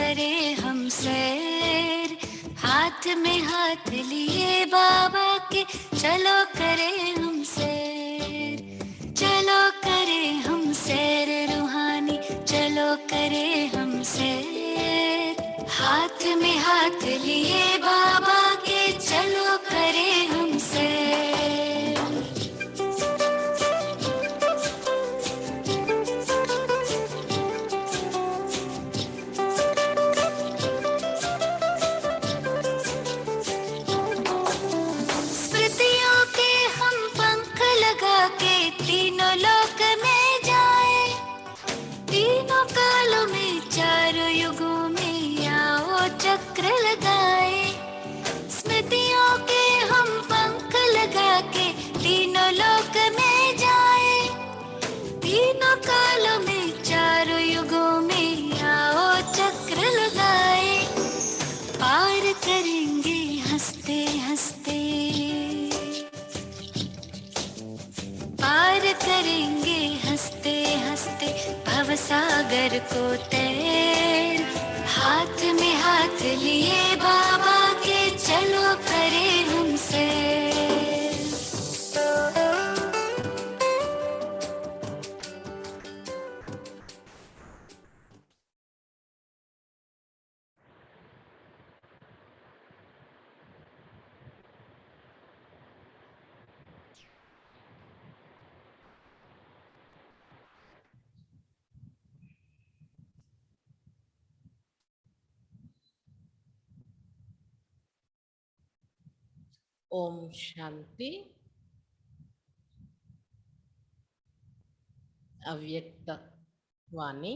करे हम सैर, हाथ में हाथ लिए बाबा के चलो करे हम सैर, चलो करे हम सैर रूहानी, चलो करे हम सैर, हाथ में हाथ लिए बाबा के चलो करे हम सैर। तीनों लोक में जाए, तीनों कालों में चारों युगों में आओ चक्र लगाए, स्मृतियों के हम पंख लगा के तीनों लोक में जाए, तीनों कालों में चारों युगों में आओ चक्र लगाए, पार करेंगे हंसते हंसते, पार करेंगे हंसते हंसते भवसागर को तैर, हाथ में हाथ लिए बाबा के चलो करे हम सैर। ओम शांति। अव्यक्त वाणी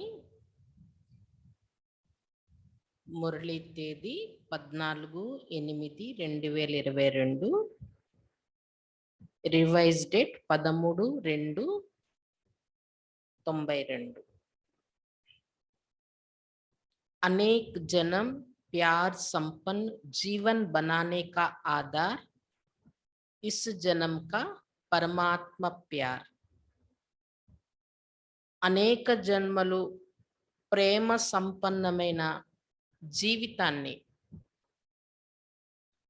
మురళీ తేదీ 14/8/2022, రివైజ్ డేట్ 13/2/92। अनेक जन्म प्यार संपन्न जीवन बनाने का आधार इस जन्म का परमात्मा प्यार। అనేక జన్మలు ప్రేమ సంపన్నమైన జీవితాన్ని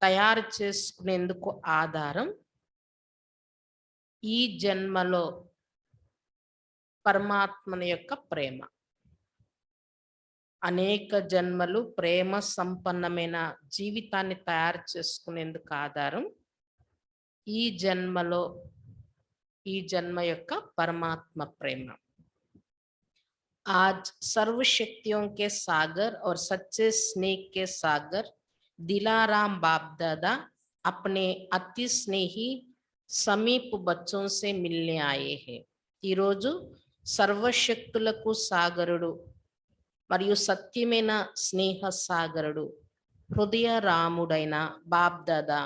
తయారు చేసుకునేందుకు ఆధారం ఈ జన్మలో పరమాత్మని యొక్క ప్రేమ। అనేక జన్మలు ప్రేమ సంపన్నమైన జీవితాన్ని తయారు చేసుకునేందుకు ఆధారం ఈ జన్మలో ఈ జన్మ యొక్క పరమాత్మ ప్రేమ। आज सर्व शक्तियों के सागर और सच्चे स्नेह के सागर दिलाराम बाप दादा अपने अति स्नेही समीप बच्चों से मिलने आए हैं। ఈరోజు సర్వశక్తులకు సాగరుడు మరియు సత్యమైన స్నేహ సాగరుడు హృదయ రాముడైన బాప్ దాదా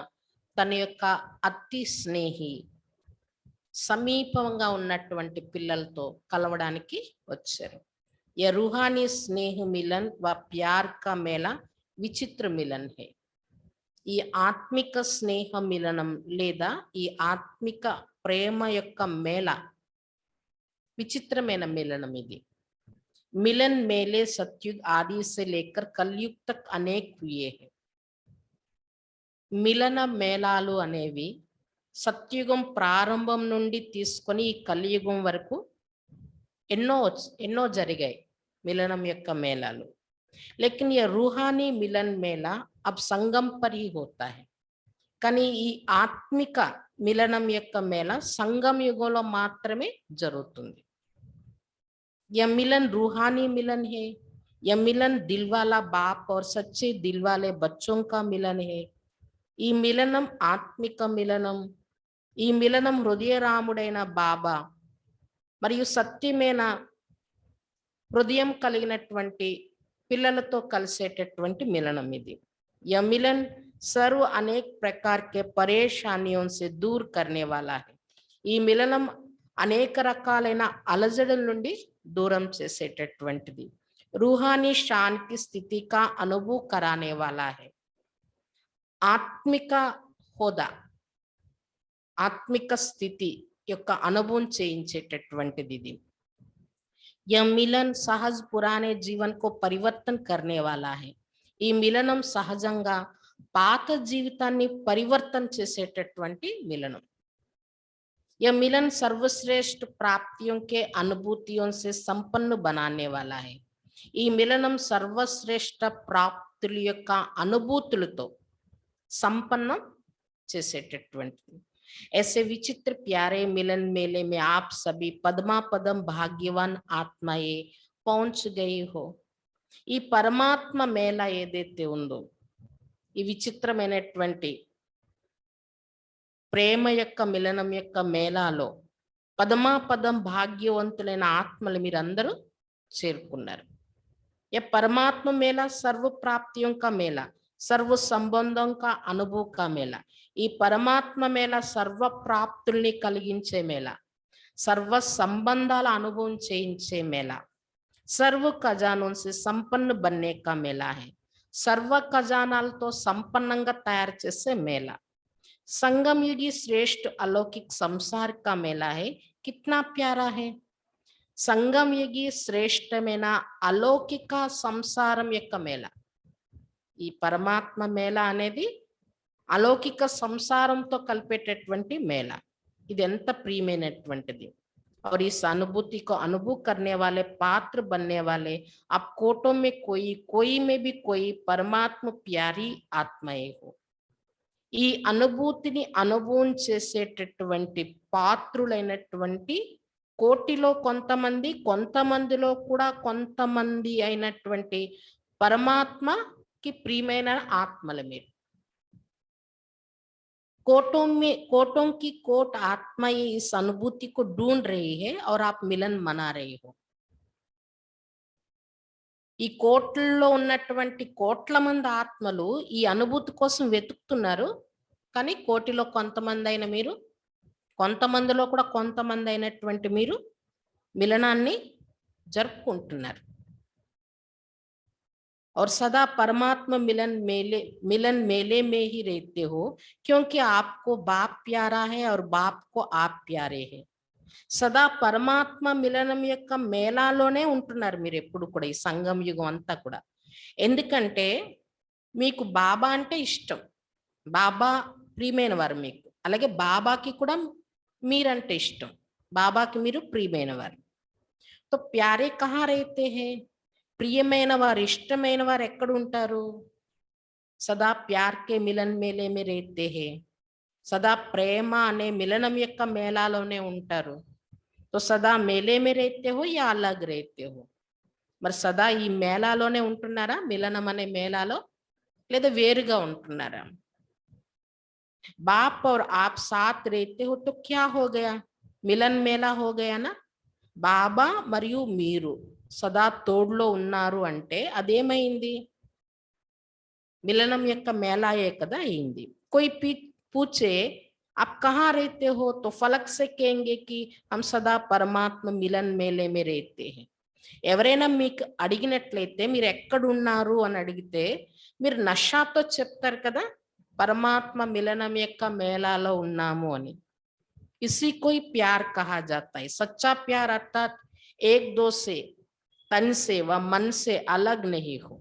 తన యొక్క అతి స్నేహి సమీపంగా ఉన్నటువంటి పిల్లలతో కలవడానికి వచ్చారు। यह रूहानी स्नेह मिलन व प्यार का मेला विचित्र मिलन है। ఈ ఆత్మిక స్నేహ మిలనం లేదా ఈ ఆత్మిక ప్రేమ యొక్క మేళ విచిత్రమైన మిలనం ఇది। मिलन मेले सतयुग आदि से लेकर कलयुग तक अनेक हुए हैं। మిలన మేళాలు అనేవి సత్యుగం ప్రారంభం నుండి తీసుకొని ఈ కలియుగం వరకు ఎన్నో జరిగాయి మిలనం యొక్క మేళాలు। लेकिन यह रूहानी मिलन मेला अब संगम पर ही होता है। కానీ ఈ ఆత్మిక మిలనం యొక్క మేళ సంగమ యుగంలో మాత్రమే జరుగుతుంది। यह मिलन रूहानी मिलन है। यह मिलन दिल वाला बाप और सच्चे दिल वाले बच्चों का मिलन है। ఈ మిలనం ఆత్మిక మిలనం। ఈ మిలనం హృదయ రాముడైన బాబా మరియు సత్యమైన హృదయం కలిగినటువంటి పిల్లలతో కలిసేటటువంటి మిలనం ఇది। यह मिलन सर्व अनेक प्रकार के परेशानियों से दूर करने वाला है। ఈ మిలనం అనేక రకాలైన అలజడుల నుండి దూరం చేసేటటువంటిది। रूहानी शान की स्थिति का अनुभव कराने वाला है। ఆత్మిక హోదా ఆత్మిక స్థితి యొక్క అనుభవం చేయించేటటువంటిది ఇది। यह मिलन सहज पुराने जीवन को परिवर्तन करने वाला है. ఈ మిలనం సహజంగా పాత జీవితాన్ని పరివర్తన చేసేటటువంటి మిలనం. यह मिलन सर्वश्रेष्ठ प्राप्तियों के अनुभूतियों से संपन्न बनाने वाला है. ఈ మిలనం సర్వశ్రేష్ఠ ప్రాప్తుల యొక్క అనుభూతులతో సంపన్నం చేసేటటువంటిది. ऐसे विचित्र प्यारे मिलन मेले में आप सभी पद्मा पदम भाग्यवान आत्माएं पहुंच गई हो. ఈ పరమాత్మ మేళ ఏదైతే ఉందో ఈ విచిత్రమైనటువంటి ప్రేమ యొక్క మిలనం యొక్క మేళాలో పదమాపదం భాగ్యవంతులైన ఆత్మలు మీరందరూ చేరుకున్నారు. ये परमात्मा मेला सर्व प्राप्तियों का मेला, सर्व संबंधों का अनुभव का मेला. ఈ పరమాత్మ మేళ సర్వ ప్రాప్తుల్ని కలిగించే మేళ, సర్వ సంబంధాల అనుభవం చేయించే మేళ. सर्व खजानों से संपन्न बनने का मेला है. सर्व खजानालతో సంపన్నంగా తయారు చేసే మేళ. संगम युगी श्रेष्ठ अलौकिक संसार का मेला है. कितना प्यारा है. సంగం యుగి శ్రేష్టమైన అలౌకిక సంసారం యొక్క మేళ. ఈ పరమాత్మ మేళ అనేది అలౌకిక సంసారంతో కలిపేటటువంటి మేళ. ఇది ఎంత ప్రియమైనటువంటిది. और इस अनुभूति को अनुभव करने वाले पात्र बनने वाले आप कोटों में कोई में भी कोई परमात्मा प्यारी आत्माएं हो. ఈ అనుభూతిని అనుభవం చేసేటటువంటి పాత్రులైనటువంటి కోటిలో కొంతమందిలో కూడా కొంతమంది అయినటువంటి పరమాత్మకి ప్రియమైన ఆత్మల మీరు. कोटों की कोट आत्माएं इस अनुभूति को ढूंढ रही है और आप मिलन मना रहे हो. ఈ కోట్లలో ఉన్నటువంటి కోట్ల మంది ఆత్మలు ఈ అనుభూతి కోసం వెతుకుతున్నారు. కానీ కోటిలో కొంతమంది అయిన మీరు, కొంతమందిలో కూడా కొంతమంది అయినటువంటి మీరు మిలనాన్ని జరుపుకుంటున్నారు. और सदा परमात्मा मिलन मेले में ही रहते हो, क्योंकि आपको बाप प्यारा है और बाप को आप प्यारे हैं. సదా పరమాత్మ మిలనం యొక్క మేళాలోనే ఉంటున్నారు మీరు ఎప్పుడు కూడా, ఈ సంగం యుగం అంతా కూడా. ఎందుకంటే మీకు బాబా అంటే ఇష్టం, బాబా ప్రియమైన వారు మీకు. అలాగే బాబాకి కూడా మీరంటే ఇష్టం, బాబాకి మీరు ప్రియమైన వారు. తో ప్యారే కహా రేతే హే. ప్రియమైన వారు, ఇష్టమైన వారు ఎక్కడ ఉంటారు? సదా ప్యార్ కే మిలన్ మేలే మే రేతే హే. సదా ప్రేమ అనే మిలనం యొక్క మేళాలోనే ఉంటారు. తో సదా మేలే మే రేతే హో యా అలగ్ రేతే హో. మరి సదా ఈ మేళాలోనే ఉంటున్నారా, మిలనం అనే మేళాలో, లేదా వేరుగా ఉంటున్నారా? बाप और आप साथ रहते हो तो क्या हो गया, मिलन मेला हो गया ना. బాబా మరియు మీరు సదా తోడులో ఉన్నారు అంటే అదేమైంది? మిలనం యొక్క మేళాయే కదా అయింది. कोई पूछे आप कहाँ रहते हो तो फलक से कहेंगे कि हम सदा परमात्मा मिलन मेले में रहते हैं. ఎవరైనా మీకు అడిగినట్లయితే మీరు ఎక్కడ ఉన్నారు అని అడిగితే మీరు నషాతో చెప్తారు కదా, పరమాత్మ మిలనం యొక్క మేళాలో ఉన్నాము అని. इसी को ही प्यार कहा जाता है. सच्चा प्यार अर्थात एक दो से, तन से व मन से अलग नहीं हो.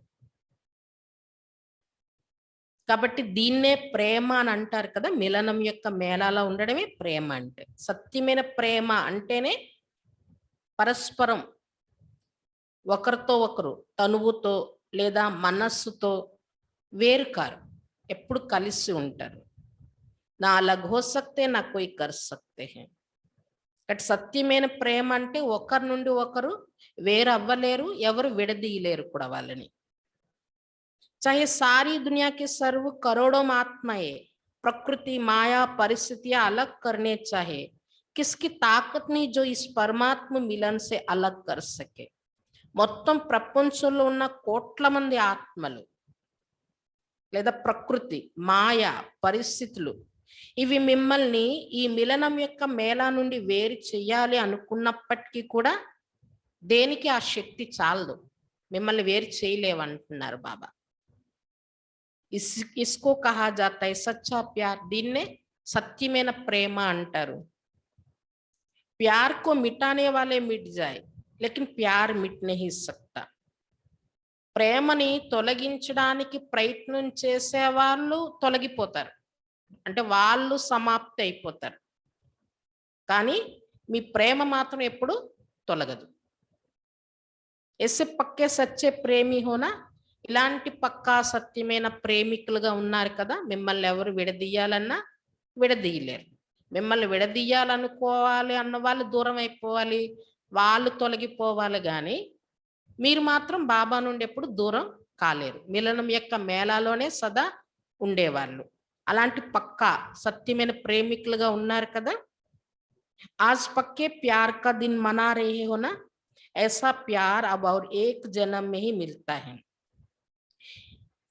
కాబట్టి దీన్నే ప్రేమ అని అంటారు కదా. మిలనం యొక్క మేళాలో ఉండడమే ప్రేమ అంటే. సత్యమైన ప్రేమ అంటేనే పరస్పరం ఒకరితో ఒకరు తనువుతో లేదా మనస్సుతో వేరు కారు, ఎప్పుడు కలిసి ఉంటారు. నా अलग हो सकते ना कोई कर सकते हैं. బట్ సత్యమైన ప్రేమ అంటే ఒకరి నుండి ఒకరు వేరు అవ్వలేరు, ఎవరు విడదీయలేరు కూడా వాళ్ళని. चाहे सारी दुनिया के सर्व करोड़ों आत्माएं प्रकृति माया परिस्थितियां अलग करने चाहे, किसकी ताकत नहीं जो इस परमात्मा मिलन से अलग कर सके. మొత్తం ప్రపంచంలో ఉన్న కోట్ల మంది ఆత్మలు లేదా ప్రకృతి మాయ పరిస్థితులు ఇవి మిమ్మల్ని ఈ మిలనం యొక్క మేళా నుండి వేరు చేయాలి అనుకున్నప్పటికీ కూడా దేనికి ఆ శక్తి చాలదు, మిమ్మల్ని వేరు చేయలేవంటున్నారు బాబా. इसको कहा जाता है सच्चा प्यार. దీన్నే సత్యమైన ప్రేమ అంటారు. प्यार को मिटाने वाले मिट जाए, लेकिन प्यार मिट नहीं सकता. ప్రేమని తొలగించడానికి ప్రయత్నం చేసే వాళ్ళు తొలగిపోతారు. అంటే వాళ్ళు సమాప్తి అయిపోతారు. కానీ మీ ప్రేమ మాత్రం ఎప్పుడు తొలగదు. ఎస్సే పక్కే సచ్చే ప్రేమి హోనా, ఇలాంటి పక్కా సత్యమైన ప్రేమికులుగా ఉన్నారు కదా, మిమ్మల్ని ఎవరు విడదీయాలన్నా విడదీయలేరు. మిమ్మల్ని విడదీయాలనుకోవాలి అన్న వాళ్ళు దూరం అయిపోవాలి, వాళ్ళు తొలగిపోవాలి గాని మీరు మాత్రం బాబా నుండి ఎప్పుడు దూరం కాలేరు. మిలనం యొక్క మేళాలోనే సదా ఉండేవాళ్ళు. అలాంటి పక్కా సత్యమైన ప్రేమికులుగా ఉన్నారు కదా. आज पक्के प्यार का दिन मना रहे हो ना, ऐसा प्यार अब और एक जन्म में ही मिलता है.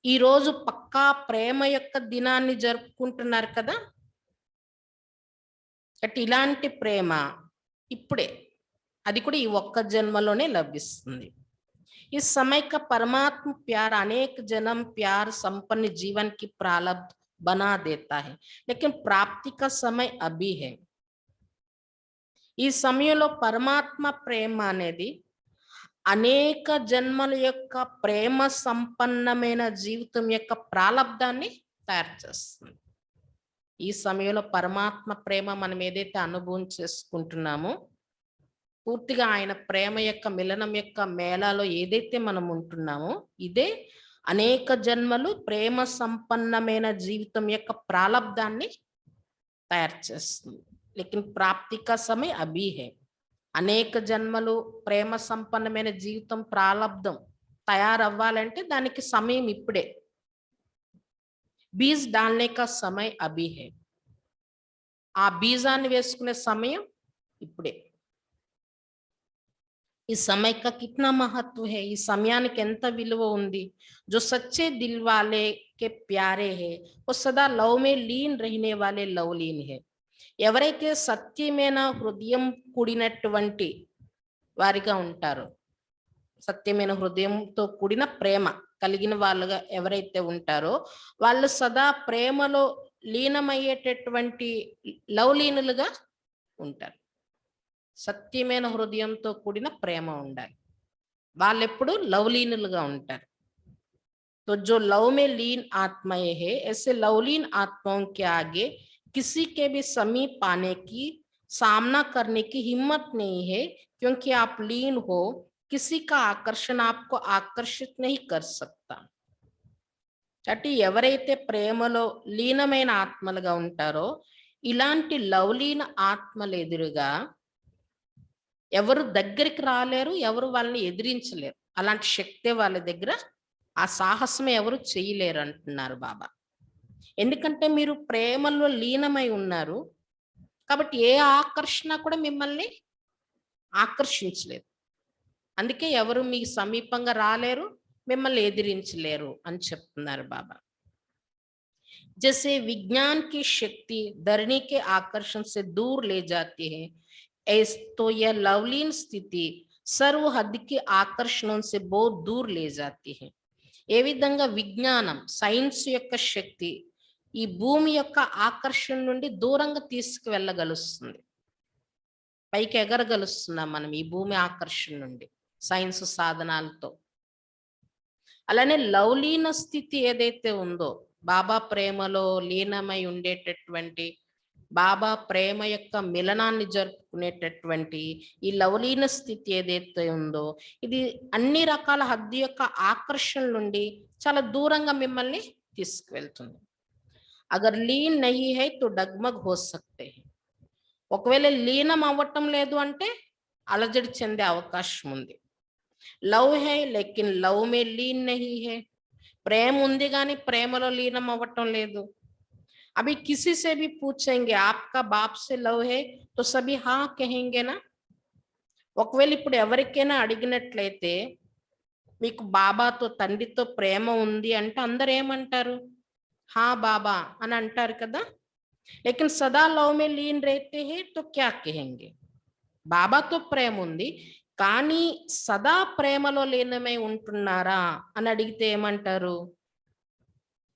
ఈ రోజు పక్కా ప్రేమ యొక్క దినాన్ని జరుపుకుంటున్నారు కదా. అంటే ఇలాంటి ప్రేమ ఇప్పుడే, అది కూడా ఈ ఒక్క జన్మలోనే లభిస్తుంది. इस समय का परमात्म प्यार अनेक जन्म प्यार संपन्न जीवन की प्रारब्ध बना देता है, लेकिन प्राप्ति का समय अभी है. ఈ సమయంలో పరమాత్మ ప్రేమ అనేది అనేక జన్మల యొక్క ప్రేమ సంపన్నమైన జీవితం యొక్క ప్రాలబ్ధాన్ని తయారు చేస్తుంది. ఈ సమయంలో పరమాత్మ ప్రేమ మనం ఏదైతే అనుభవం చేసుకుంటున్నామో, పూర్తిగా ఆయన ప్రేమ యొక్క మిలనం యొక్క మేళాలో ఏదైతే మనం ఉంటున్నామో, ఇదే అనేక జన్మలు ప్రేమ సంపన్నమైన జీవితం యొక్క ప్రాలబ్ధాన్ని తయారు చేస్తుంది. लेकिन प्राप्ति का समय अभी है. అనేక జన్మలు ప్రేమ సంపన్నమైన జీవితం ప్రాలబ్ధం తయారవ్వాలంటే దానికి సమయం ఇప్పుడే. బీజ్ डालने का समय अभी है. ఆ బీజాన్ని వేసుకునే సమయం ఇప్పుడే. ఈ समय का कितना महत्व है, ఈ సమయానికి ఎంత విలువ ఉంది. जो सच्चे दिल वाले के प्यारे है, वो सदा लव में लीन रहने वाले लवलीन है. ఎవరైతే సత్యమైన హృదయం కూడినటువంటి వారిగా ఉంటారో, సత్యమైన హృదయంతో కూడిన ప్రేమ కలిగిన వాళ్ళుగా ఎవరైతే ఉంటారో, వాళ్ళు సదా ప్రేమలో లీనమయ్యేటటువంటి లవలీనులుగా ఉంటారు. సత్యమైన హృదయంతో కూడిన ప్రేమ ఉండాలి. వాళ్ళెప్పుడు లవలీనులుగా ఉంటారు. तो जो लव में लीन आत्माएं है, ऐसे लवलीन आत्माओं के आगे किसी के भी समीप पाने की सामना करने की हिम्मत नहीं है, क्योंकि आप लीन हो. किसी का आकर्षण आपको आकर्षित नहीं कर सकता. అంటే ఎవరైతే ప్రేమలో లీనమైన ఆత్మలుగా ఉంటారో, ఇలాంటి లవలీన ఆత్మలు ఎదురుగా ఎవరు దగ్గరికి రాలేరు, ఎవరు వాళ్ళని ఎదిరించలేరు. అలాంటి శక్తి వాళ్ళ దగ్గర, ఆ సాహసమే ఎవరు చేయలేరు అంటున్నారు బాబా. ఎందుకంటే మీరు ప్రేమలో లీనమై ఉన్నారు కాబట్టి ఏ ఆకర్షణ కూడా మిమ్మల్ని ఆకర్షించలేదు. అందుకే ఎవరు మీ సమీపంగా రాలేరు, మిమ్మల్ని ఎదిరించలేరు అని చెప్తున్నారు బాబా. जैसे विज्ञान की शक्ति धरनी के आकर्षण से दूर ले जाती है, तो यह लवलीन स्थिति सर्व हद के आकर्षणों से बहुत दूर ले जाती है. ఏ విధంగా విజ్ఞానం, సైన్స్ యొక్క శక్తి ఈ భూమి యొక్క ఆకర్షణ నుండి దూరంగా తీసుకువెళ్ళగలుస్తుంది. పైకి ఎగరగలుస్తున్నాం మనం ఈ భూమి ఆకర్షణ నుండి సైన్స్ సాధనాలతో. అలానే లవలీన స్థితి ఏదైతే ఉందో, బాబా ప్రేమలో లీనమై ఉండేటటువంటి, బాబా ప్రేమ యొక్క మిలనాన్ని జరుపుకునేటటువంటి ఈ లవలీన స్థితి ఏదైతే ఉందో, ఇది అన్ని రకాల హద్దు యొక్క ఆకర్షణ నుండి చాలా దూరంగా మిమ్మల్ని తీసుకువెళ్తుంది. అగర్ లీన్ నహీ హై తో డగ్మగ్ హో సక్తే హై. ఒకవేళ లీనం అవ్వటం లేదు అంటే అలజడి చెందే అవకాశం ఉంది. లవ్ హై లేకిన్ లవ్ మే లీన్ నహీ హై. ప్రేమ ఉంది కానీ ప్రేమలో లీనం అవ్వటం లేదు. अभी किसी से भी पूछेंगे आपका बाप से लव है तो सभी हाँ कहेंगे ना. ఒకవేళ ఇప్పుడు ఎవరికైనా అడిగినట్లయితే మీకు బాబాతో తండ్రితో ప్రేమ ఉంది అంటే అందరు ఏమంటారు? హా బాబా అని అంటారు కదా. लेकिन सदा लव में लीन रहते हैं तो क्या कहेंगे. బాబాతో ప్రేమ ఉంది కానీ సదా ప్రేమలో లీనమై ఉంటున్నారా అని అడిగితే ఏమంటారు?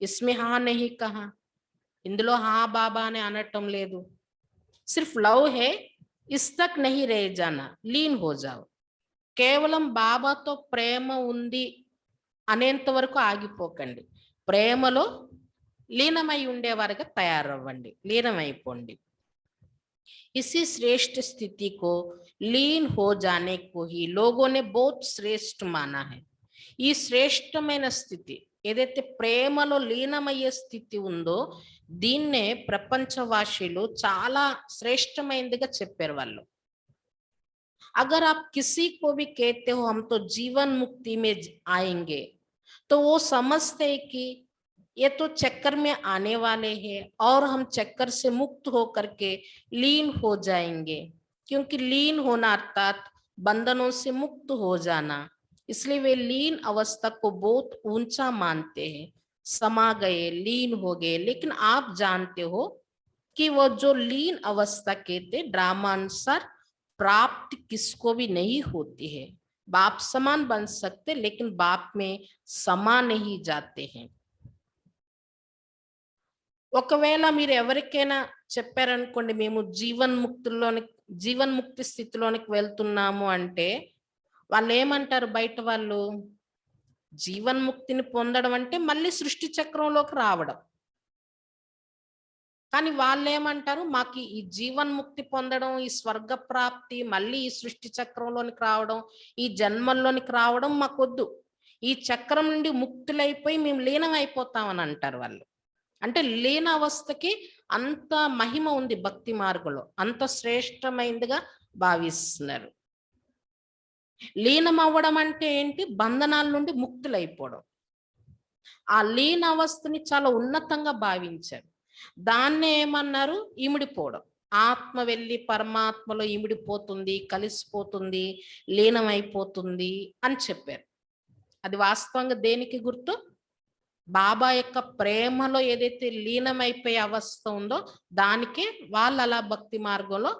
इसमें हाँ नहीं कहा. ఇందులో హా బాబా అని అనటం లేదు. సిర్ఫ్ లవ్ హే, ఇస్ తక్ నహీ రే జానా, లీన్ హో జాओ. కేవలం బాబాతో ప్రేమ ఉంది అనేంత వరకు ఆగిపోకండి. ప్రేమలో లీనమై ఉండేవారుగా తయారవ్వండి, లీనమైపోండి. इसी श्रेष्ठ स्थिति को लीन हो जाने को ही लोगों ने बहुत श्रेष्ठ माना है. ఈ శ్రేష్టమైన స్థితి ఏదైతే ప్రేమలో లీనమయ్యే స్థితి ఉందో దీన్నే ప్రపంచవాసులు చాలా శ్రేష్టమైనదిగా చెప్పారు వాళ్ళు. अगर आप किसी को भी कहते हो हम तो जीवन मुक्ति में आएंगे, तो वो समझते हैं कि ये तो चक्कर में आने वाले हैं और हम चक्कर से मुक्त होकर के लीन हो जाएंगे, क्योंकि लीन होना अर्थात बंधनों से मुक्त हो जाना, इसलिए वे लीन अवस्था को बहुत ऊंचा मानते हैं. समा गए, लीन हो गए, लेकिन आप जानते हो कि वो जो लीन अवस्था कहते ड्रामा अनुसार प्राप्त किसको भी नहीं होती है. बाप समान बन सकते लेकिन बाप में समा नहीं जाते हैं. ఒకవేళ మీరు ఎవరికైనా చెప్పారనుకోండి మేము జీవన్ముక్తి స్థితిలోనికి వెళ్తున్నాము అంటే వాళ్ళు ఏమంటారు? బయట వాళ్ళు జీవన్ముక్తిని పొందడం అంటే మళ్ళీ సృష్టి చక్రంలోకి రావడం. కానీ వాళ్ళు ఏమంటారు? మాకు ఈ జీవన్ముక్తి పొందడం, ఈ స్వర్గ ప్రాప్తి, మళ్ళీ ఈ సృష్టి చక్రంలోనికి రావడం, ఈ జన్మల్లోనికి రావడం మాకొద్దు. ఈ చక్రం నుండి ముక్తులైపోయి మేము లీనం అయిపోతామని అంటారు వాళ్ళు. అంటే లీన అవస్థకి అంత మహిమ ఉంది భక్తి మార్గంలో, అంత శ్రేష్టమైనదిగా భావిస్తున్నారు. లీనం అవ్వడం అంటే ఏంటి? బంధనాల నుండి ముక్తులైపోవడం. ఆ లీన అవస్థని చాలా ఉన్నతంగా భావించారు. దాన్నే ఏమన్నారు? ఇమిడిపోవడం. ఆత్మ వెళ్ళి పరమాత్మలో ఇమిడిపోతుంది, కలిసిపోతుంది, లీనమైపోతుంది అని చెప్పారు. అది వాస్తవంగా దేనికి గుర్తు? బాబా యొక్క ప్రేమలో ఏదైతే లీనమైపోయే అవస్థ ఉందో దానికే వాళ్ళు అలా భక్తి మార్గంలో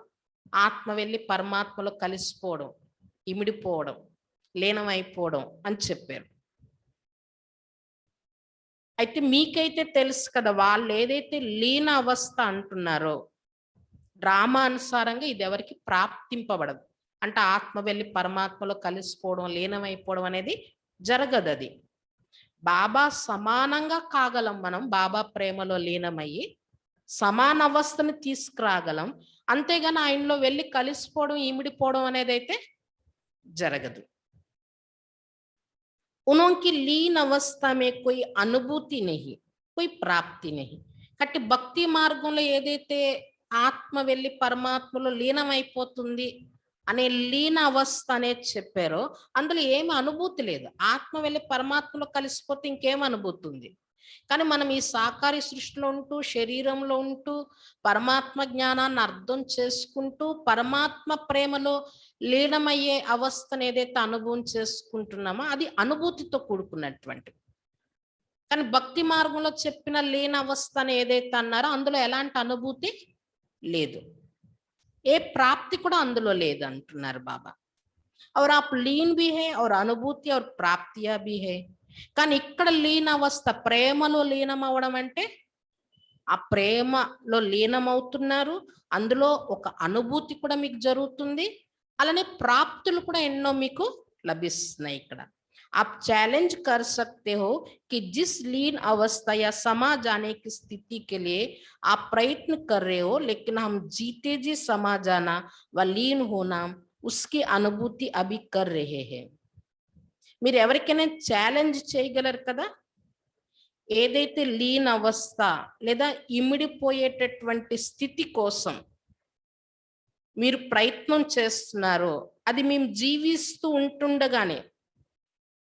ఆత్మ వెళ్ళి పరమాత్మలో కలిసిపోవడం, ఇమిడిపోవడం, లీనమైపోవడం అని చెప్పారు. అయితే మీకైతే తెలుసు కదా, వాళ్ళు ఏదైతే లీన అవస్థ అంటున్నారో డ్రామా అనుసారంగా ఇది ఎవరికి ప్రాప్తింపబడదు. అంటే ఆత్మ వెళ్ళి పరమాత్మలో కలిసిపోవడం, లీనమైపోవడం అనేది జరగదు. అది బాబా సమానంగా కాగలం, మనం బాబా ప్రేమలో లీనమయ్యి సమాన అవస్థని తీసుకురాగలం. అంతేగాని ఆయనలో వెళ్ళి కలిసిపోవడం, ఇమిడిపోవడం అనేది అయితే జరగదు. उनकी लीन अवस्था में कोई अनुभूति नहीं, कोई प्राप्ति नहीं. కాబట్టి భక్తి మార్గంలో ఏదైతే ఆత్మ వెళ్ళి పరమాత్మలో లీనమైపోతుంది అనే లీన అవస్థ అనేది చెప్పారో అందులో ఏమి అనుభూతి లేదు. ఆత్మ వెళ్ళి పరమాత్మలో కలిసిపోతే ఇంకేం అనుభూతి ఉంది? కానీ మనం ఈ సాకారి సృష్టిలో ఉంటూ, శరీరంలో ఉంటూ, పరమాత్మ జ్ఞానాన్ని అర్థం చేసుకుంటూ, పరమాత్మ ప్రేమలో లీనమయ్యే అవస్థను ఏదైతే అనుభవం చేసుకుంటున్నామో అది అనుభూతితో కూడుకున్నటువంటి. కానీ భక్తి మార్గంలో చెప్పిన లీన అవస్థ అని ఏదైతే అన్నారో అందులో ఎలాంటి అనుభూతి లేదు, ఏ ప్రాప్తి కూడా అందులో లేదు అంటున్నారు బాబా. और आप लीन भी है और अनुभूति और प्राप्तियां भी है. కానీ ఇక్కడ లీన అవస్థ, ప్రేమలో లీనం అవడం అంటే ఆ ప్రేమలో లీనమవుతున్నారు, అందులో ఒక అనుభూతి కూడా మీకు జరుగుతుంది, అలానే ప్రాప్తులు కూడా ఎన్నో మీకు లభిస్తున్నాయి. ఇక్కడ आप चैलेंज कर सकते हो कि जिस लीन अवस्था या समा जाने की स्थिति के लिए आप प्रयत्न कर रहे हो, लेकिन हम जीते जी समा जाना व लीन होना उसकी अनुभूति अभी कर रहे हैं. మీరు ఎవరికైనా ఛాలెంజ్ చేయగలరు కదా, ఏదైతే లీన అవస్థ లేదా ఇమిడిపోయేటటువంటి స్థితి కోసం మీరు ప్రయత్నం చేస్తున్నారో అది మేము జీవిస్తూ ఉంటుండగానే,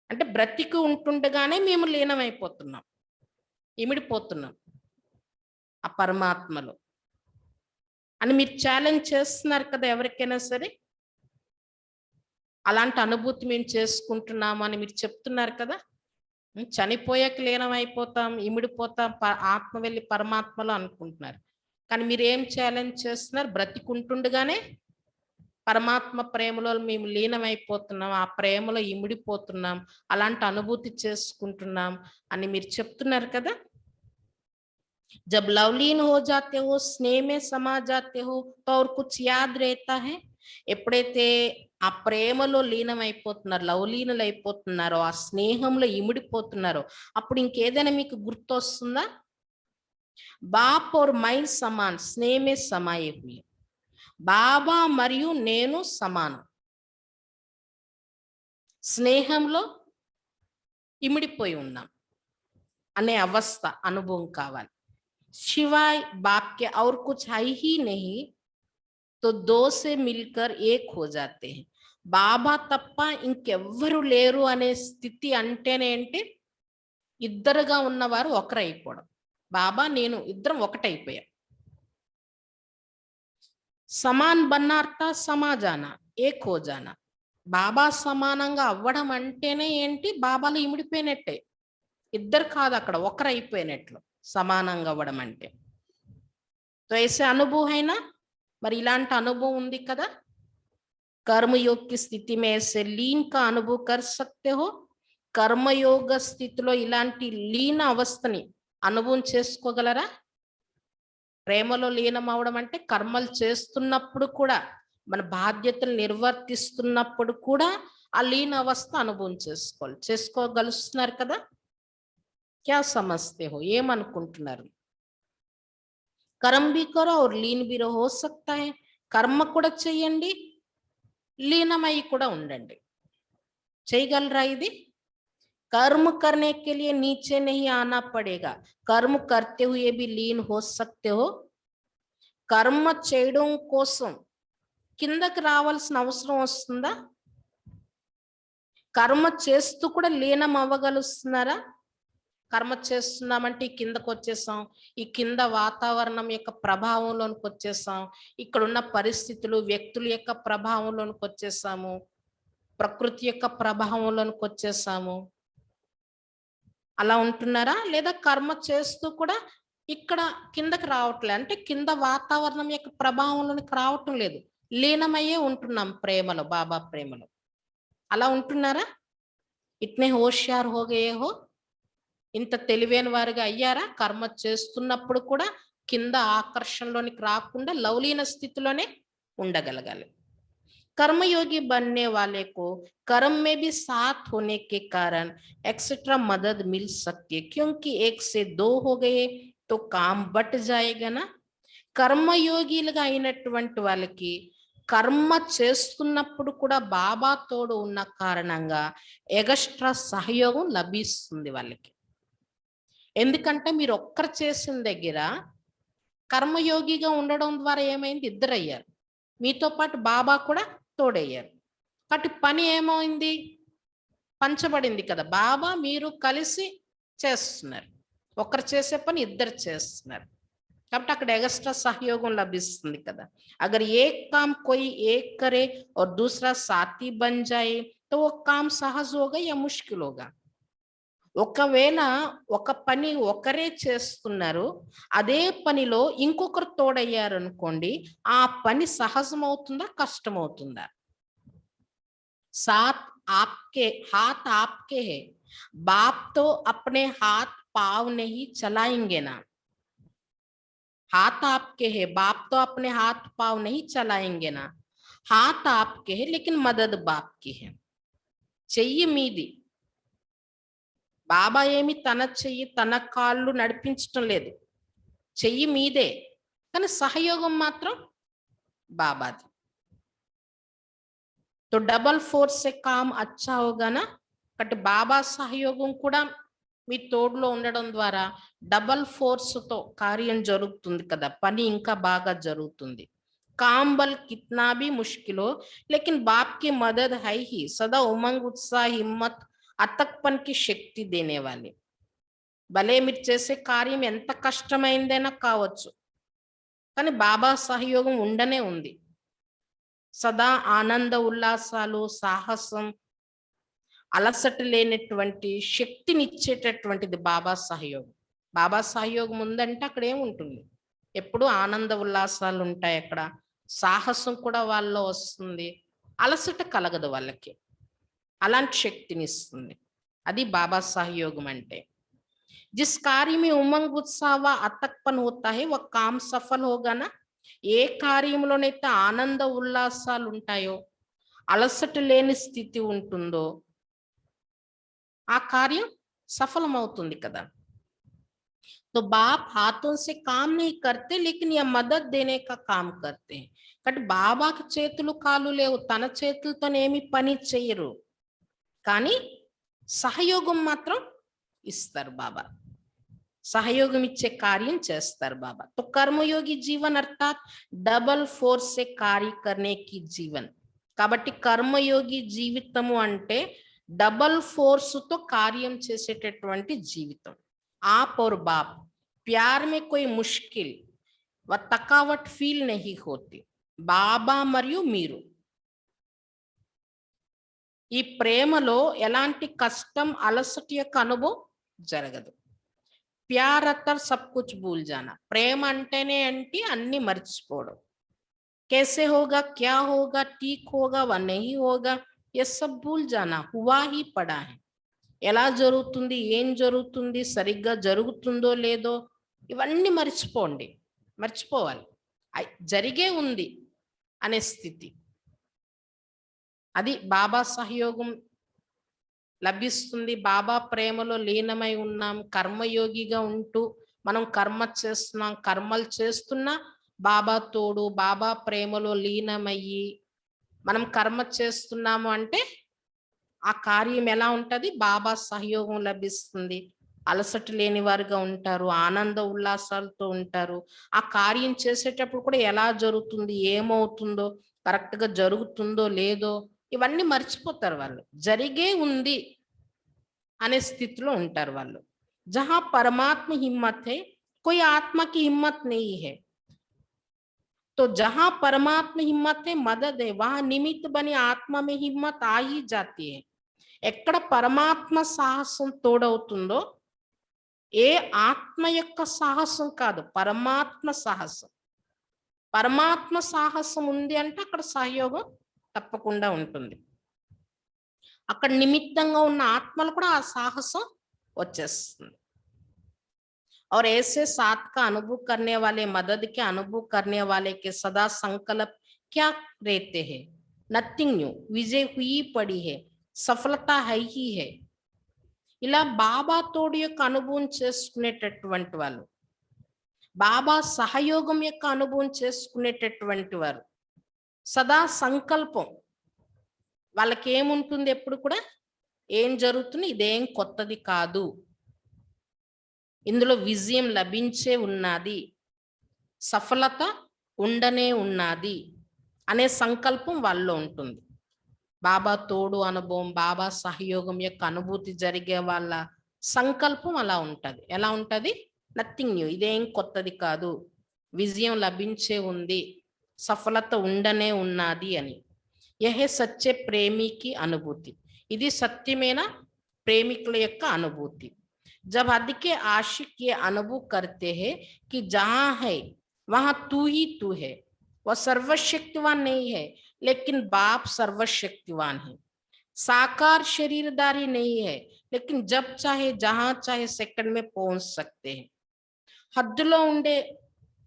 అంటే బ్రతికి ఉంటుండగానే మేము లీనమైపోతున్నాం, ఇమిడిపోతున్నాం ఆ పరమాత్మలో అని మీరు ఛాలెంజ్ చేస్తున్నారు కదా ఎవరికైనా సరే. అలాంటి అనుభూతి మేము చేసుకుంటున్నాము అని మీరు చెప్తున్నారు కదా. చనిపోయాక లీనమైపోతాం, ఇమిడిపోతాం, ఆత్మ వెళ్ళి పరమాత్మలో అనుకుంటున్నారు. కానీ మీరు ఏం ఛాలెంజ్ చేస్తున్నారు? బ్రతికుంటుండగానే పరమాత్మ ప్రేమలో మేము లీనమైపోతున్నాం, ఆ ప్రేమలో ఇమిడిపోతున్నాం, అలాంటి అనుభూతి చేసుకుంటున్నాం అని మీరు చెప్తున్నారు కదా. जब लवलीन हो जाते हो, स्नेह में समा जाते हो, तो और कुछ याद रहता है? ఎప్పుడైతే ఆ ప్రేమలో లీనమైపోతున్నారో, లవలీనులైపోతున్నారో, ఆ స్నేహంలో ఇమిడిపోతున్నారో, అప్పుడు ఇంకేదైనా మీకు గుర్తొస్తుందా? బాప్ और मैं समान स्नेह में समाये हुए. బాబా మరియు నేను సమానం. స్నేహంలో ఇమిడిపోయి ఉన్నాం అనే అవస్థ అనుభవం కావాలి. शिवाय बाप के और कुछ है ही नहीं तो दो से मिलकर एक हो जाते हैं. బాబా తప్ప ఇంకెవ్వరు లేరు అనే స్థితి అంటేనే ఏంటి? ఇద్దరుగా ఉన్నవారు ఒకరైపోవడం. బాబా నేను ఇద్దరం ఒకటైపోయాం. సమాన్ బన్నార్త సమాజానా ఏక్ హో జానా. బాబా సమానంగా అవ్వడం అంటేనే ఏంటి? బాబాలో ఇమిడిపోయినట్టే. ఇద్దరు కాదు, అక్కడ ఒకరైపోయినట్లు సమానంగా అవ్వడం అంటే. तो ऐसे अनुभव है ना. మరి ఇలాంటి అనుభవం ఉంది కదా. कर्मयोग की स्थिति में ऐसे लीन का अनुभव कर सकते हो. కర్మయోగ స్థితిలో ఇలాంటి లీన అవస్థని అనుభవం చేసుకోగలరా? ప్రేమలో లీనం అవడం అంటే కర్మలు చేస్తున్నప్పుడు కూడా, మన బాధ్యతలు నిర్వర్తిస్తున్నప్పుడు కూడా ఆ లీన అవస్థ అనుభవం చేసుకోగలుస్తున్నారు కదా. క్యా సమస్తే హో, ఏమనుకుంటున్నారు? కర్మ भी करो और लीन भी हो सकता है. కర్మ కూడా చెయ్యండి, లీనమై కూడా ఉండండి. చేయగలరా ఇది? कर्म करने के लिए नीचे नहीं आना पड़ेगा. कर्म करते हुए भी लीन हो सकते हो. కర్మ చేయడం కోసం కిందకి రావాల్సిన అవసరం వస్తుందా? కర్మ చేస్తూ కూడా లీనం అవ్వగలుస్తున్నారా? కర్మ చేస్తున్నామంటే కిందకు వచ్చేసాం, ఈ కింద వాతావరణం యొక్క ప్రభావంలోనికి వచ్చేసాం, ఇక్కడున్న పరిస్థితులు వ్యక్తుల యొక్క ప్రభావంలోనికి వచ్చేసాము, ప్రకృతి యొక్క ప్రభావంలోనికి వచ్చేసాము. అలా ఉంటున్నారా? లేదా కర్మ చేస్తూ కూడా ఇక్కడ కిందకి రావట్లే, అంటే కింద వాతావరణం యొక్క ప్రభావంలోనికి రావటం లేదు, లీనమయ్యే ఉంటున్నాం ప్రేమలో, బాబా ప్రేమలో. అలా ఉంటున్నారా? ఇట్నే హోషియార్ హోగయే హో, ఇంత తెలివైన వారిగా అయ్యారా? కర్మ చేస్తున్నప్పుడు కూడా కింద ఆకర్షణలోనికి రాకుండా లవలీన స్థితిలోనే ఉండగలగాలి. कर्मयोगी बनने वाले को कर्म में भी साथ होने के कारण एक्सेट्रा मदद मिल सकती है, क्योंकि एक से दो हो गए तो काम बट जाएगा ना. కర్మయోగిలుగా అయినటువంటి వాళ్ళకి కర్మ చేస్తున్నప్పుడు కూడా బాబా తోడు ఉన్న కారణంగా ఎగస్ట్రా సహయోగం లభిస్తుంది వాళ్ళకి. ఎందుకంటే మీరు ఒక్కరు చేసిన దగ్గర కర్మయోగిగా ఉండడం ద్వారా ఏమైంది? ఇద్దరయ్యారు, మీతో పాటు బాబా కూడా తోడయ్యారు. కాబట్టి పని ఏమైంది? పంచబడింది కదా. బాబా మీరు కలిసి చేస్తున్నారు, ఒకరు చేసే పని ఇద్దరు చేస్తున్నారు, కాబట్టి అక్కడ ఎక్స్ట్రా సహయోగం లభిస్తుంది కదా. అగర్ ఏక్ కామ్ కోయి ఏక్ కరే और दूसरा साथी बन जाए तो वो काम सहज होगा या मुश्किल होगा. ఒకవేళ ఒక పని ఒకరే చేస్తున్నారు, అదే పనిలో ఇంకొకరు తోడయ్యారు అనుకోండి, ఆ పని సహజమవుతుందా కష్టమవుతుందా? साथ आपके हाथ आपके है, बाप तो अपने हाथ पाव नहीं चलाएंगे ना. हाथ आपके है, बाप तो अपने हाथ पाव नहीं चलाएंगे ना. हाथ आपके है लेकिन मदद बाप की है. చెయ్యి మీది, బాబా ఏమి తన చెయ్యి తన కాళ్ళు నడిపించటం లేదు, చెయ్యి మీదే, కానీ సహయోగం మాత్రం బాబాది. तो डबल फोर्स से काम अच्छा होगा ना. కాబట్టి బాబా సహయోగం కూడా మీ తోడులో ఉండడం ద్వారా డబల్ ఫోర్స్తో కార్యం జరుగుతుంది కదా, పని ఇంకా బాగా జరుగుతుంది. काम बल कितना भी मुश्किल हो लेकिन बाप की मदद है ही, सदा उमंग उत्साह हिम्मत అతక్పన్ కి శక్తి దేనే వాले. భలే మీరు చేసే కార్యం ఎంత కష్టమైందైనా కావచ్చు, కానీ బాబా సహయోగం ఉండనే ఉంది. సదా ఆనంద ఉల్లాసాలు, సాహసం, అలసట లేనటువంటి శక్తినిచ్చేటటువంటిది బాబా సహయోగం. బాబా సహయోగం ఉందంటే అక్కడ ఏముంటుంది? ఎప్పుడు ఆనంద ఉల్లాసాలు ఉంటాయి, అక్కడ సాహసం కూడా వాళ్ళలో వస్తుంది, అలసట కలగదు వాళ్ళకి, అలాంటి శక్తిని ఇస్తుంది. అది బాబా సహయోగం అంటే. जिस कार्य में उमंग उत्साह व अतकपन होता है वह काम सफल होगा ना. ఏ కార్యంలోనైతే ఆనంద ఉల్లాసాలు ఉంటాయో, అలసట లేని స్థితి ఉంటుందో ఆ కార్యం సఫలమవుతుంది కదా. तो बाप हाथों से काम नहीं करते लेकिन यह मदद देने का काम करते हैं. కాబట్టి బాబాకి చేతులు కాళ్ళు లేవు, తన చేతులతోనేమి పని చేయరు, కానీ సహయోగం మాత్రం ఇస్తారు బాబా. सहयोग इच्छे कार्य చేస్తారు बाबा. तो कर्मयोगी जीवन अर्थात डबल फोर्स से कार्य करने की जीवन. కాబట్టి కర్మయోగి జీవితము అంటే డబల్ ఫోర్స్ తో కార్యం చేసేటటువంటి జీవితం. आप और बाप प्यार में कोई मुश्किल व थकावट फील नहीं होती. బాబా మరియు మీరు ఈ ప్రేమలో ఎలాంటి కష్టం అలసట యొక్క అనుభవం జరగదు. प्यार अतर सब कुछ भूल जाना. प्रेम अंटेने अंटी अन्नी मर्चिपोवడం. कैसे होगा, क्या होगा, ठीक होगा व नहीं होगा, ये सब भूल जाना. हुआ ही पड़ा है. ఎలా జరుగుతుంది, ఏం జరుగుతుంది, సరిగ్గా జరుగుతుందో లేదో ఇవన్నీ మర్చిపోండి, మర్చిపోవాలి. జరిగే ఉంది అనే స్థితి, అది బాబా సహయోగం లభిస్తుంది. బాబా ప్రేమలో లీనమై ఉన్నాం. కర్మయోగిగా ఉంటూ మనం కర్మ చేస్తున్నాం, కర్మలు చేస్తున్నా బాబా తోడు, బాబా ప్రేమలో లీనమయ్యి మనం కర్మ చేస్తున్నాము అంటే ఆ కార్యం ఎలా ఉంటది, బాబా సహయోగం లభిస్తుంది. అలసట లేని వారుగా ఉంటారు, ఆనంద ఉల్లాసాలతో ఉంటారు. ఆ కార్యం చేసేటప్పుడు కూడా ఎలా జరుగుతుంది, ఏమవుతుందో, కరెక్ట్ గా జరుగుతుందో లేదో ఇవన్నీ మర్చిపోతారు వాళ్ళు. జరిగే ఉంది అనే స్థితిలో ఉంటారు వాళ్ళు. జహా పరమాత్మ హిమ్మత్ హై, కోయి ఆత్మకి హిమ్మత్ నహీ హై. तो जहां परमात्मा हिम्मत है, मदद है, वहां निमित्त बनी आत्मा में हिम्मत आ ही जाती है. ఎక్కడ పరమాత్మ సాహసం తోడవుతుందో, ఏ ఆత్మ యొక్క సాహసం కాదు, పరమాత్మ సాహసం. పరమాత్మ సాహసం ఉంది అంటే అక్కడ సహయోగం తప్పకుండా ఉంటుంది. అక్కడ నిమిత్తంగా ఉన్న ఆత్మలు కూడా ఆ సాహసం వచ్చేస్తుంది. और ऐसे साथ का अनुभव करने वाले, मदद के अनुभव करने वाले के सदा संकल्प क्या रहते हैं, नथिंग न्यू, विजय हुई पड़ी है, సఫలత హై హీ హై. ఇలా బాబా తోడు యొక్క అనుభవం చేసుకునేటటువంటి వాళ్ళు, బాబా సహయోగం యొక్క అనుభవం చేసుకునేటటువంటి వారు, సదా సంకల్పం వాళ్ళకి ఏముంటుంది, ఎప్పుడు కూడా ఏం జరుగుతుంది, ఇదేం కొత్తది కాదు, ఇందులో విజయం లభించే ఉన్నది, సఫలత ఉండనే ఉన్నది అనే సంకల్పం వాళ్ళలో ఉంటుంది. బాబా తోడు అనుభవం, బాబా సహయోగం యొక్క అనుభూతి జరిగే వాళ్ళ సంకల్పం అలా ఉంటది. ఎలా ఉంటది, నథింగ్ న్యూ, ఇదేం కొత్తది కాదు, విజయం లభించే ఉంది, సఫలత ఉండనే ఉన్నది అని. యహే సత్య ప్రేమికి అనుభూతి, ఇది సత్యమైన ప్రేమికుల యొక్క అనుభూతి. जब अधिके आशिक ये अनुभव करते हैं कि जहां है वहां तू ही तू है, वह सर्वशक्तिवान नहीं है लेकिन बाप सर्वशक्तिवान है. साकार शरीरधारी नहीं है लेकिन जब चाहे जहां चाहे सेकंड में पहुंच सकते हैं. హద్దులో ఉండే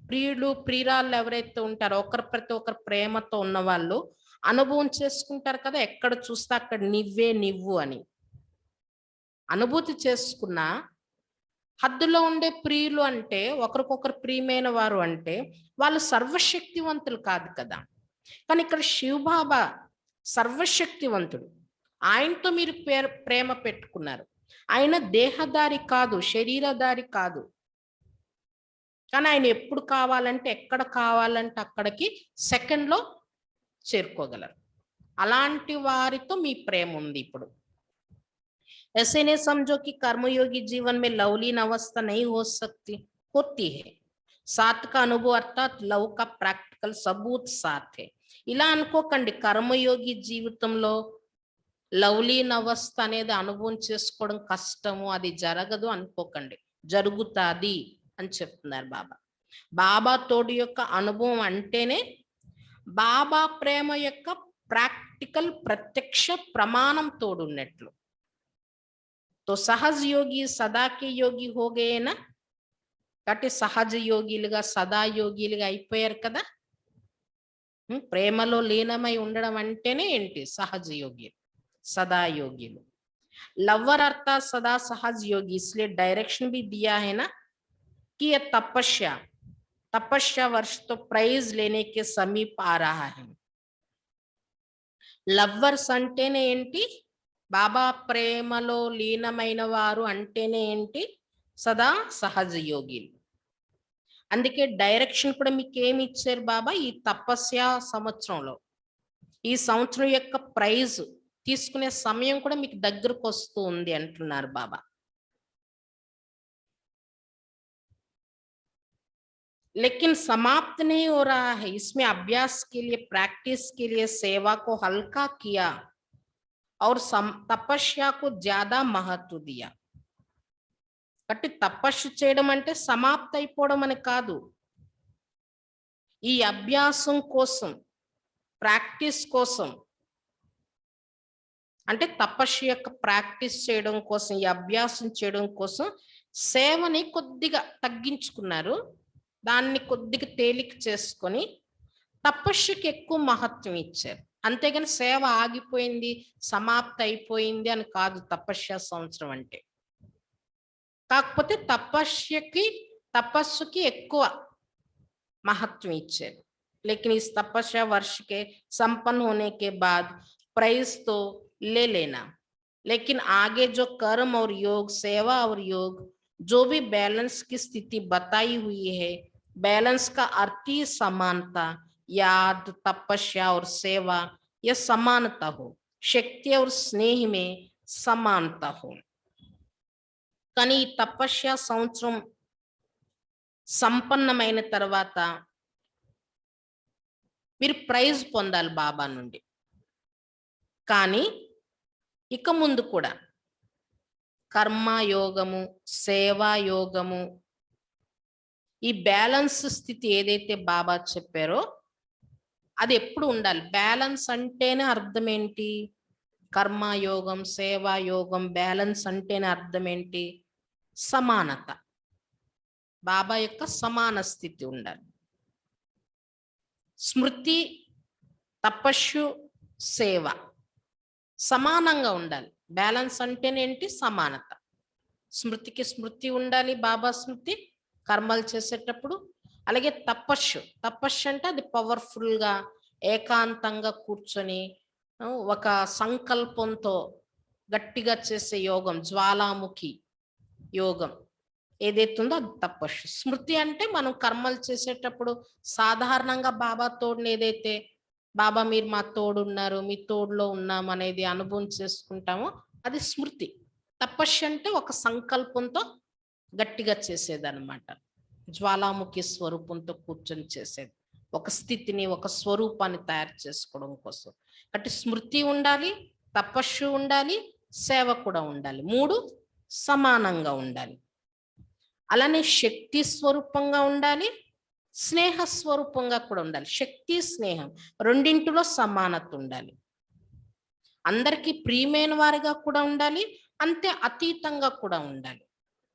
ప్రియులు ప్రియురాళ్ళు ఎవరైతే ఉంటారో, ఒకరి ప్రతి ఒక్కరు ప్రేమతో ఉన్న వాళ్ళు అనుభవం చేసుకుంటారు కదా, ఎక్కడ చూస్తే అక్కడ నివ్వే నివ్వు అని అనుభూతి చేసుకున్న. హద్దులో ఉండే ప్రియులు అంటే ఒకరికొకరు ప్రియమైన వారు అంటే వాళ్ళు సర్వశక్తివంతులు కాదు కదా. కానీ ఇక్కడ శివబాబా సర్వశక్తివంతుడు. ఆయనతో మీరు ప్రేమ పెట్టుకున్నారు. ఆయన దేహదారి కాదు, శరీరధారి కాదు. కానీ ఆయన ఎప్పుడు కావాలంటే, ఎక్కడ కావాలంటే అక్కడికి సెకండ్లో చేరుకోగలరు. అలాంటి వారితో మీ ప్రేమ ఉంది ఇప్పుడు. ऐसे नहीं समझो कि कर्मयोगी जीवन में लवलीन अवस्था नहीं हो सकती, होती है. साथ का अनुभव अर्थात लव का प्रैक्टिकल सबूत साथ है. ఇలా అనుకోకండి, కర్మయోగి జీవితంలో లవ్లీన్ అవస్థ అనేది అనుభవం చేసుకోవడం కష్టము, అది జరగదు అనుకోకండి, జరుగుతాది అని చెప్తున్నారు బాబా. బాబా తోడు యొక్క అనుభవం అంటేనే బాబా ప్రేమ యొక్క ప్రాక్టికల్ ప్రత్యక్ష ప్రమాణం తోడున్నట్లు. तो सहज योगी सदा के योगी हो गए ना. కాబట్టి సహజ యోగిలుగా సదా యోగిలుగా అయిపోయారు కదా. ప్రేమలో లీనమై ఉండడం అంటేనే ఏంటి సహజ యోగి, सदा योगी लो। लवर अर्थात सदा सहज योगी, इसलिए डायरेक्शन भी दिया है ना कि यह तपस्या तपस्या वर्ष तो प्राइज लेने के समीप आ रहा है। లవ్వర్స్ అంటేనే ఏంటి, బాబా ప్రేమలో లీనమైన వారు అంటేనే ఏంటి, సదా సహజ యోగిలు. అందుకే డైరెక్షన్ కూడా మీకు ఏమి ఇచ్చారు బాబా, ఈ తపస్య సంవత్సరంలో ఈ సంవత్సరం యొక్క ప్రైజ్ తీసుకునే సమయం కూడా మీకు దగ్గరకు వస్తూ ఉంది అంటున్నారు బాబా. लेकिन समाप्त नहीं हो रहा है, इसमें अभ्यास के लिए प्रैक्टिस के लिए सेवा को हल्का किया और तपस्या को ज्यादा महत्व दिया. కాబట్టి తపస్సు చేయడం అంటే సమాప్త అయిపోవడం అని కాదు, ఈ అభ్యాసం కోసం ప్రాక్టీస్ కోసం, అంటే తపస్సు యొక్క ప్రాక్టీస్ చేయడం కోసం, ఈ అభ్యాసం చేయడం కోసం సేవని కొద్దిగా తగ్గించుకున్నారు, దాన్ని కొద్దిగా తేలిక చేసుకొని తపస్సుకి ఎక్కువ మహత్వం ఇచ్చారు. అంతేగాని సేవ ఆగిపోయింది సమాప్త అయిపోయింది అని కాదు తపస్య సంవత్సరం అంటే. కాకపోతే తపస్సుకి ఎక్కువ महत्व इच्छे। लेकिन इस तपस्या वर्ष के संपन्न होने के बाद प्राइज तो ले लेना, लेकिन आगे जो कर्म और योग, सेवा और योग, जो भी बैलेंस की स्थिति बताई हुई है, बैलेंस का अर्थ ही समानता, याद, तपस्या और सेवा यह समानता हो, शक्ति और स्नेह में समानता हो। కానీ తపస్య సంవత్సరం సంపన్నమైన తర్వాత మీరు ప్రైజ్ పొందాలి బాబా నుండి. కానీ ఇక ముందు కూడా కర్మ యోగము, సేవా యోగము, ఈ బ్యాలెన్స్ స్థితి ఏదైతే బాబా చెప్పారో అది ఎప్పుడు ఉండాలి. బ్యాలెన్స్ అంటేనే అర్థం ఏంటి? కర్మ యోగం, సేవా యోగం బ్యాలెన్స్ అంటేనే అర్థం ఏంటి? సమానత. బాబా యొక్క సమాన స్థితి ఉండాలి. స్మృతి, తపస్సు, సేవ సమానంగా ఉండాలి. బ్యాలెన్స్ అంటేనేంటి? సమానత. స్మృతికి స్మృతి ఉండాలి, బాబా స్మృతి కర్మలు చేసేటప్పుడు. అలాగే తపస్సు, తపస్సు అంటే అది పవర్ఫుల్గా ఏకాంతంగా కూర్చొని ఒక సంకల్పంతో గట్టిగా చేసే యోగం, జ్వాలాముఖి యోగం ఏదైతుందో అది తపస్సు. స్మృతి అంటే మనం కర్మలు చేసేటప్పుడు సాధారణంగా బాబా తోడుని ఏదైతే, బాబా మీరు మా తోడున్నారు, మీ తోడులో ఉన్నాం అనేది అనుభవం చేసుకుంటామో అది స్మృతి. తపస్సు అంటే ఒక సంకల్పంతో గట్టిగా చేసేదన్నమాట, జ్వాలాముఖి స్వరూపంతో కూర్చొని చేసేది, ఒక స్థితిని, ఒక స్వరూపాన్ని తయారు చేసుకోవడం కోసం. కాబట్టి స్మృతి ఉండాలి, తపస్సు ఉండాలి, సేవ కూడా ఉండాలి, మూడు సమానంగా ఉండాలి. అలానే శక్తి స్వరూపంగా ఉండాలి, స్నేహ స్వరూపంగా కూడా ఉండాలి. శక్తి, స్నేహం రెండింటిలో సమానత ఉండాలి. అందరికీ ప్రియమైన వారిగా కూడా ఉండాలి, అంతే అతీతంగా కూడా ఉండాలి.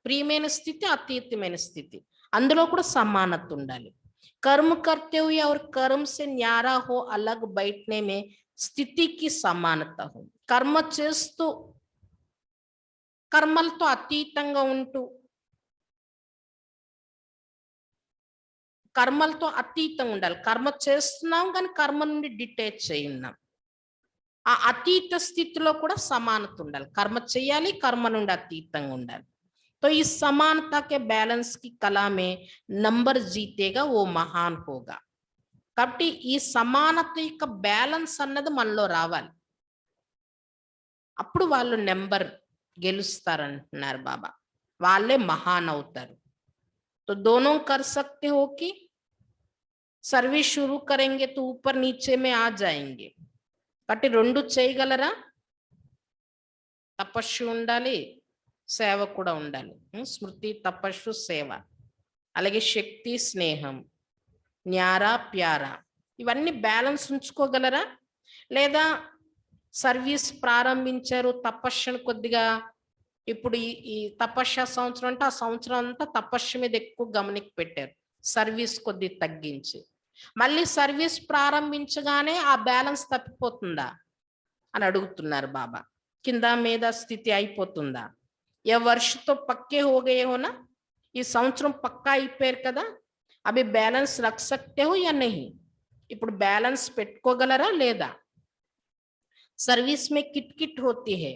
ప్రియమైన స్థితి, అతీతమైన స్థితి, అందులో కూడా సమానత ఉండాలి. कर्म करते हुए और कर्म से न्यारा हो अलग बैठने में स्थिति की समानता हो. कर्म చేస్తూ కర్మలతో అతీతంగా ఉంటూ, కర్మలతో అతీతంగా ఉండాలి. కర్మ చేస్తున్నాం కానీ కర్మ నుండి డిటాచ్ చేయి ఉన్నాం. ఆ అతీత స్థితిలో కూడా సమానత ఉండాలి. కర్మ చేయాలి, కర్మ నుండి అతీతంగా ఉండాలి. तो इस समानता के बैलेंस की कला में नंबर जीतेगा वो महान होगा. కాబట్టి ఈ సమానత యొక్క బ్యాలెన్స్ అన్నది మనలో రావాలి, అప్పుడు వాళ్ళు నెంబర్ గెలుస్తారంటున్నారు బాబా, వాళ్ళే మహాన్ అవుతారు. तो दोनों कर सकते हो कि सर्विस शुरू करेंगे तो ऊपर नीचे में आ जाएंगे. కాబట్టి రెండు చేయగలరా? తపస్సు ఉండాలి, సేవ కూడా ఉండాలి. స్మృతి, తపస్సు, సేవ, అలాగే శక్తి, స్నేహం, న్యారా, ప్యారా, ఇవన్నీ బ్యాలెన్స్ ఉంచుకోగలరా? లేదా సర్వీస్ ప్రారంభించారు, తపస్సును కొద్దిగా ఇప్పుడు ఈ తపస్య సంవత్సరం అంటే ఆ సంవత్సరం అంతా తపస్సు మీద ఎక్కువ గమనిక పెట్టారు. సర్వీస్ కొద్ది తగ్గించి. మళ్ళీ సర్వీస్ ప్రారంభించగానే ఆ బ్యాలెన్స్ తప్పిపోతుందా అని అడుగుతున్నారు బాబా. కింద మీద స్థితి అయిపోతుందా? ఏ వర్షతో పక్కే హో గయే హో నా? ఈ సంవత్సరం పక్కా అయిపోయారు కదా! అవి బ్యాలెన్స్ రఖ్ సక్తే హో యా నహీ? ఇప్పుడు బ్యాలెన్స్ పెట్టుకోగలరా లేదా? సర్వీస్ మే కిట్ కిట్ హోతీ హై.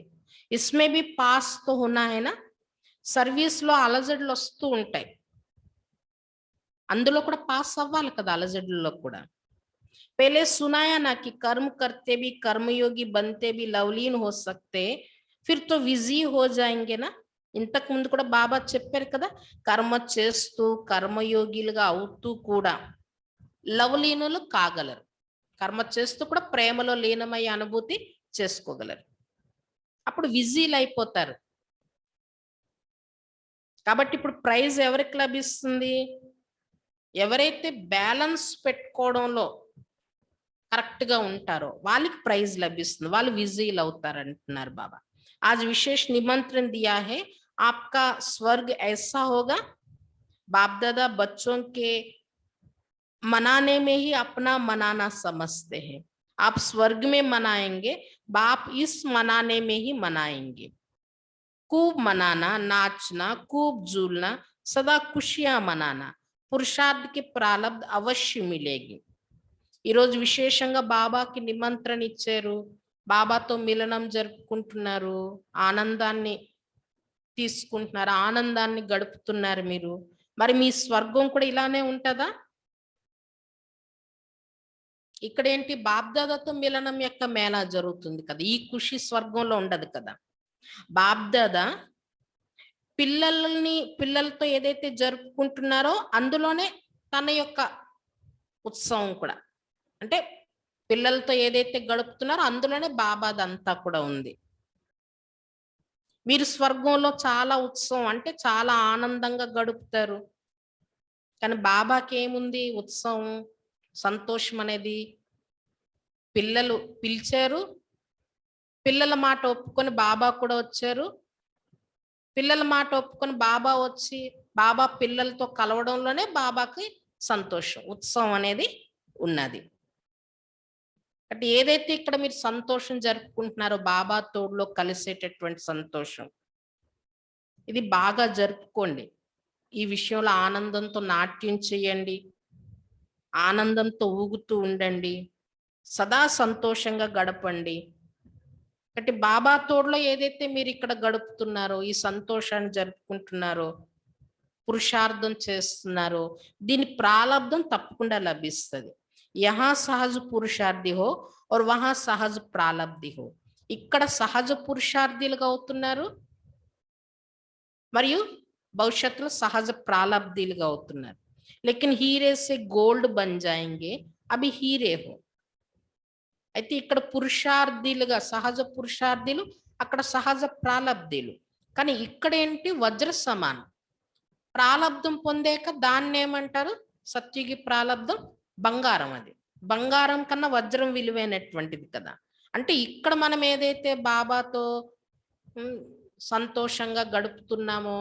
ఇస్మే భీ పాస్ తో హోనా హై నా? సర్వీస్‌లో అలజడులు వస్తూ ఉంటాయి. అందులో కూడా పాస్ అవ్వాలి కదా అలజడుల్లో కూడా. पहले सुनाया ना कि कर्म करते भी कर्मयोगी बनते भी लवलीन हो सकते, फिर तो बिजी हो जाएंगे ना. ఇంతకు ముందు కూడా బాబా చెప్పారు కదా, కర్మ చేస్తూ కర్మయోగిలుగా అవుతూ కూడా లవలీనులు కాగలరు. కర్మ చేస్తూ కూడా ప్రేమలో లీనమయ్యే అనుభూతి చేసుకోగలరు. అప్పుడు విజీలు అయిపోతారు. కాబట్టి ఇప్పుడు ప్రైజ్ ఎవరికి లభిస్తుంది? ఎవరైతే బ్యాలెన్స్ పెట్టుకోవడంలో కరెక్ట్ గా ఉంటారో వాళ్ళకి ప్రైజ్ లభిస్తుంది, వాళ్ళు విజయులు అవుతారు అంటున్నారు బాబా. आज विशेष निमंत्रण दिया है, आपका स्वर्ग ऐसा होगा, बाप दादा बच्चों के मनाने में ही अपना मनाना समझते हैं. आप स्वर्ग में मनाएंगे, बाप इस मनाने में ही मनाएंगे. खूब मनाना, नाचना, खूब झूलना, सदा खुशियां मनाना, पुरुषार्थ की प्रारब्ध अवश्य मिलेगी. ఈరోజు విశేషంగా బాబాకి నిమంత్రణ ఇచ్చారు, బాబాతో మిలనం జరుపుకుంటున్నారు, ఆనందాన్ని తీసుకుంటున్నారు, ఆనందాన్ని గడుపుతున్నారు మీరు. మరి మీ స్వర్గం కూడా ఇలానే ఉంటుందా? ఇక్కడ ఏంటి, బాబ్దాదాతో మిలనం యొక్క మేళా జరుగుతుంది కదా, ఈ ఖుషి స్వర్గంలో ఉండదు కదా. బాబ్దాదా పిల్లలతో ఏదైతే జరుపుకుంటున్నారో అందులోనే తన యొక్క ఉత్సవం కూడా, అంటే పిల్లలతో ఏదైతే గడుపుతున్నారో అందులోనే బాబాదంతా కూడా ఉంది. మీరు స్వర్గంలో చాలా ఉత్సవం అంటే చాలా ఆనందంగా గడుపుతారు. కానీ బాబాకి ఏముంది ఉత్సవం, సంతోషం అనేది? పిల్లలు పిలిచారు, పిల్లల మాట ఒప్పుకొని బాబా కూడా వచ్చారు. పిల్లల మాట ఒప్పుకొని బాబా వచ్చి బాబా పిల్లలతో కలవడంలోనే బాబాకి సంతోషం, ఉత్సవం అనేది ఉన్నది. అంటే ఏదైతే ఇక్కడ మీరు సంతోషం జరుపుకుంటున్నారో బాబా తోడులో కలిసేటటువంటి సంతోషం, ఇది బాగా జరుపుకోండి. ఈ విషయంలో ఆనందంతో నాట్యం చేయండి, ఆనందంతో ఊగుతూ ఉండండి, సదా సంతోషంగా గడపండి. అంటే బాబా తోడులో ఏదైతే మీరు ఇక్కడ గడుపుతున్నారో, ఈ సంతోషాన్ని జరుపుకుంటున్నారో, పురుషార్థం చేస్తున్నారో, దీని ప్రాలబ్ధం తప్పకుండా లభిస్తుంది. యహా సహజ పురుషార్థి హో और वहां సహజ ప్రాలబ్ధి హో. ఇక్కడ సహజ పురుషార్థులుగా అవుతున్నారు మరియు భవిష్యత్తులో సహజ ప్రాలబ్ధులుగా అవుతున్నారు. లేకిన్ హీరే సే గోల్డ్ బన్ జాయేంగే, అభి హీరే హో. అయితే ఇక్కడ పురుషార్థులుగా సహజ పురుషార్థులు, అక్కడ సహజ ప్రాలబ్ధులు. కానీ ఇక్కడ ఏంటి, వజ్ర సమానం. ప్రాలబ్ధం పొందాక దాన్ని ఏమంటారు, సత్యుగి ప్రాలబ్ధం బంగారం. అది బంగారం కన్నా వజ్రం విలువైనటువంటిది కదా. అంటే ఇక్కడ మనం ఏదైతే బాబాతో సంతోషంగా గడుపుతున్నామో,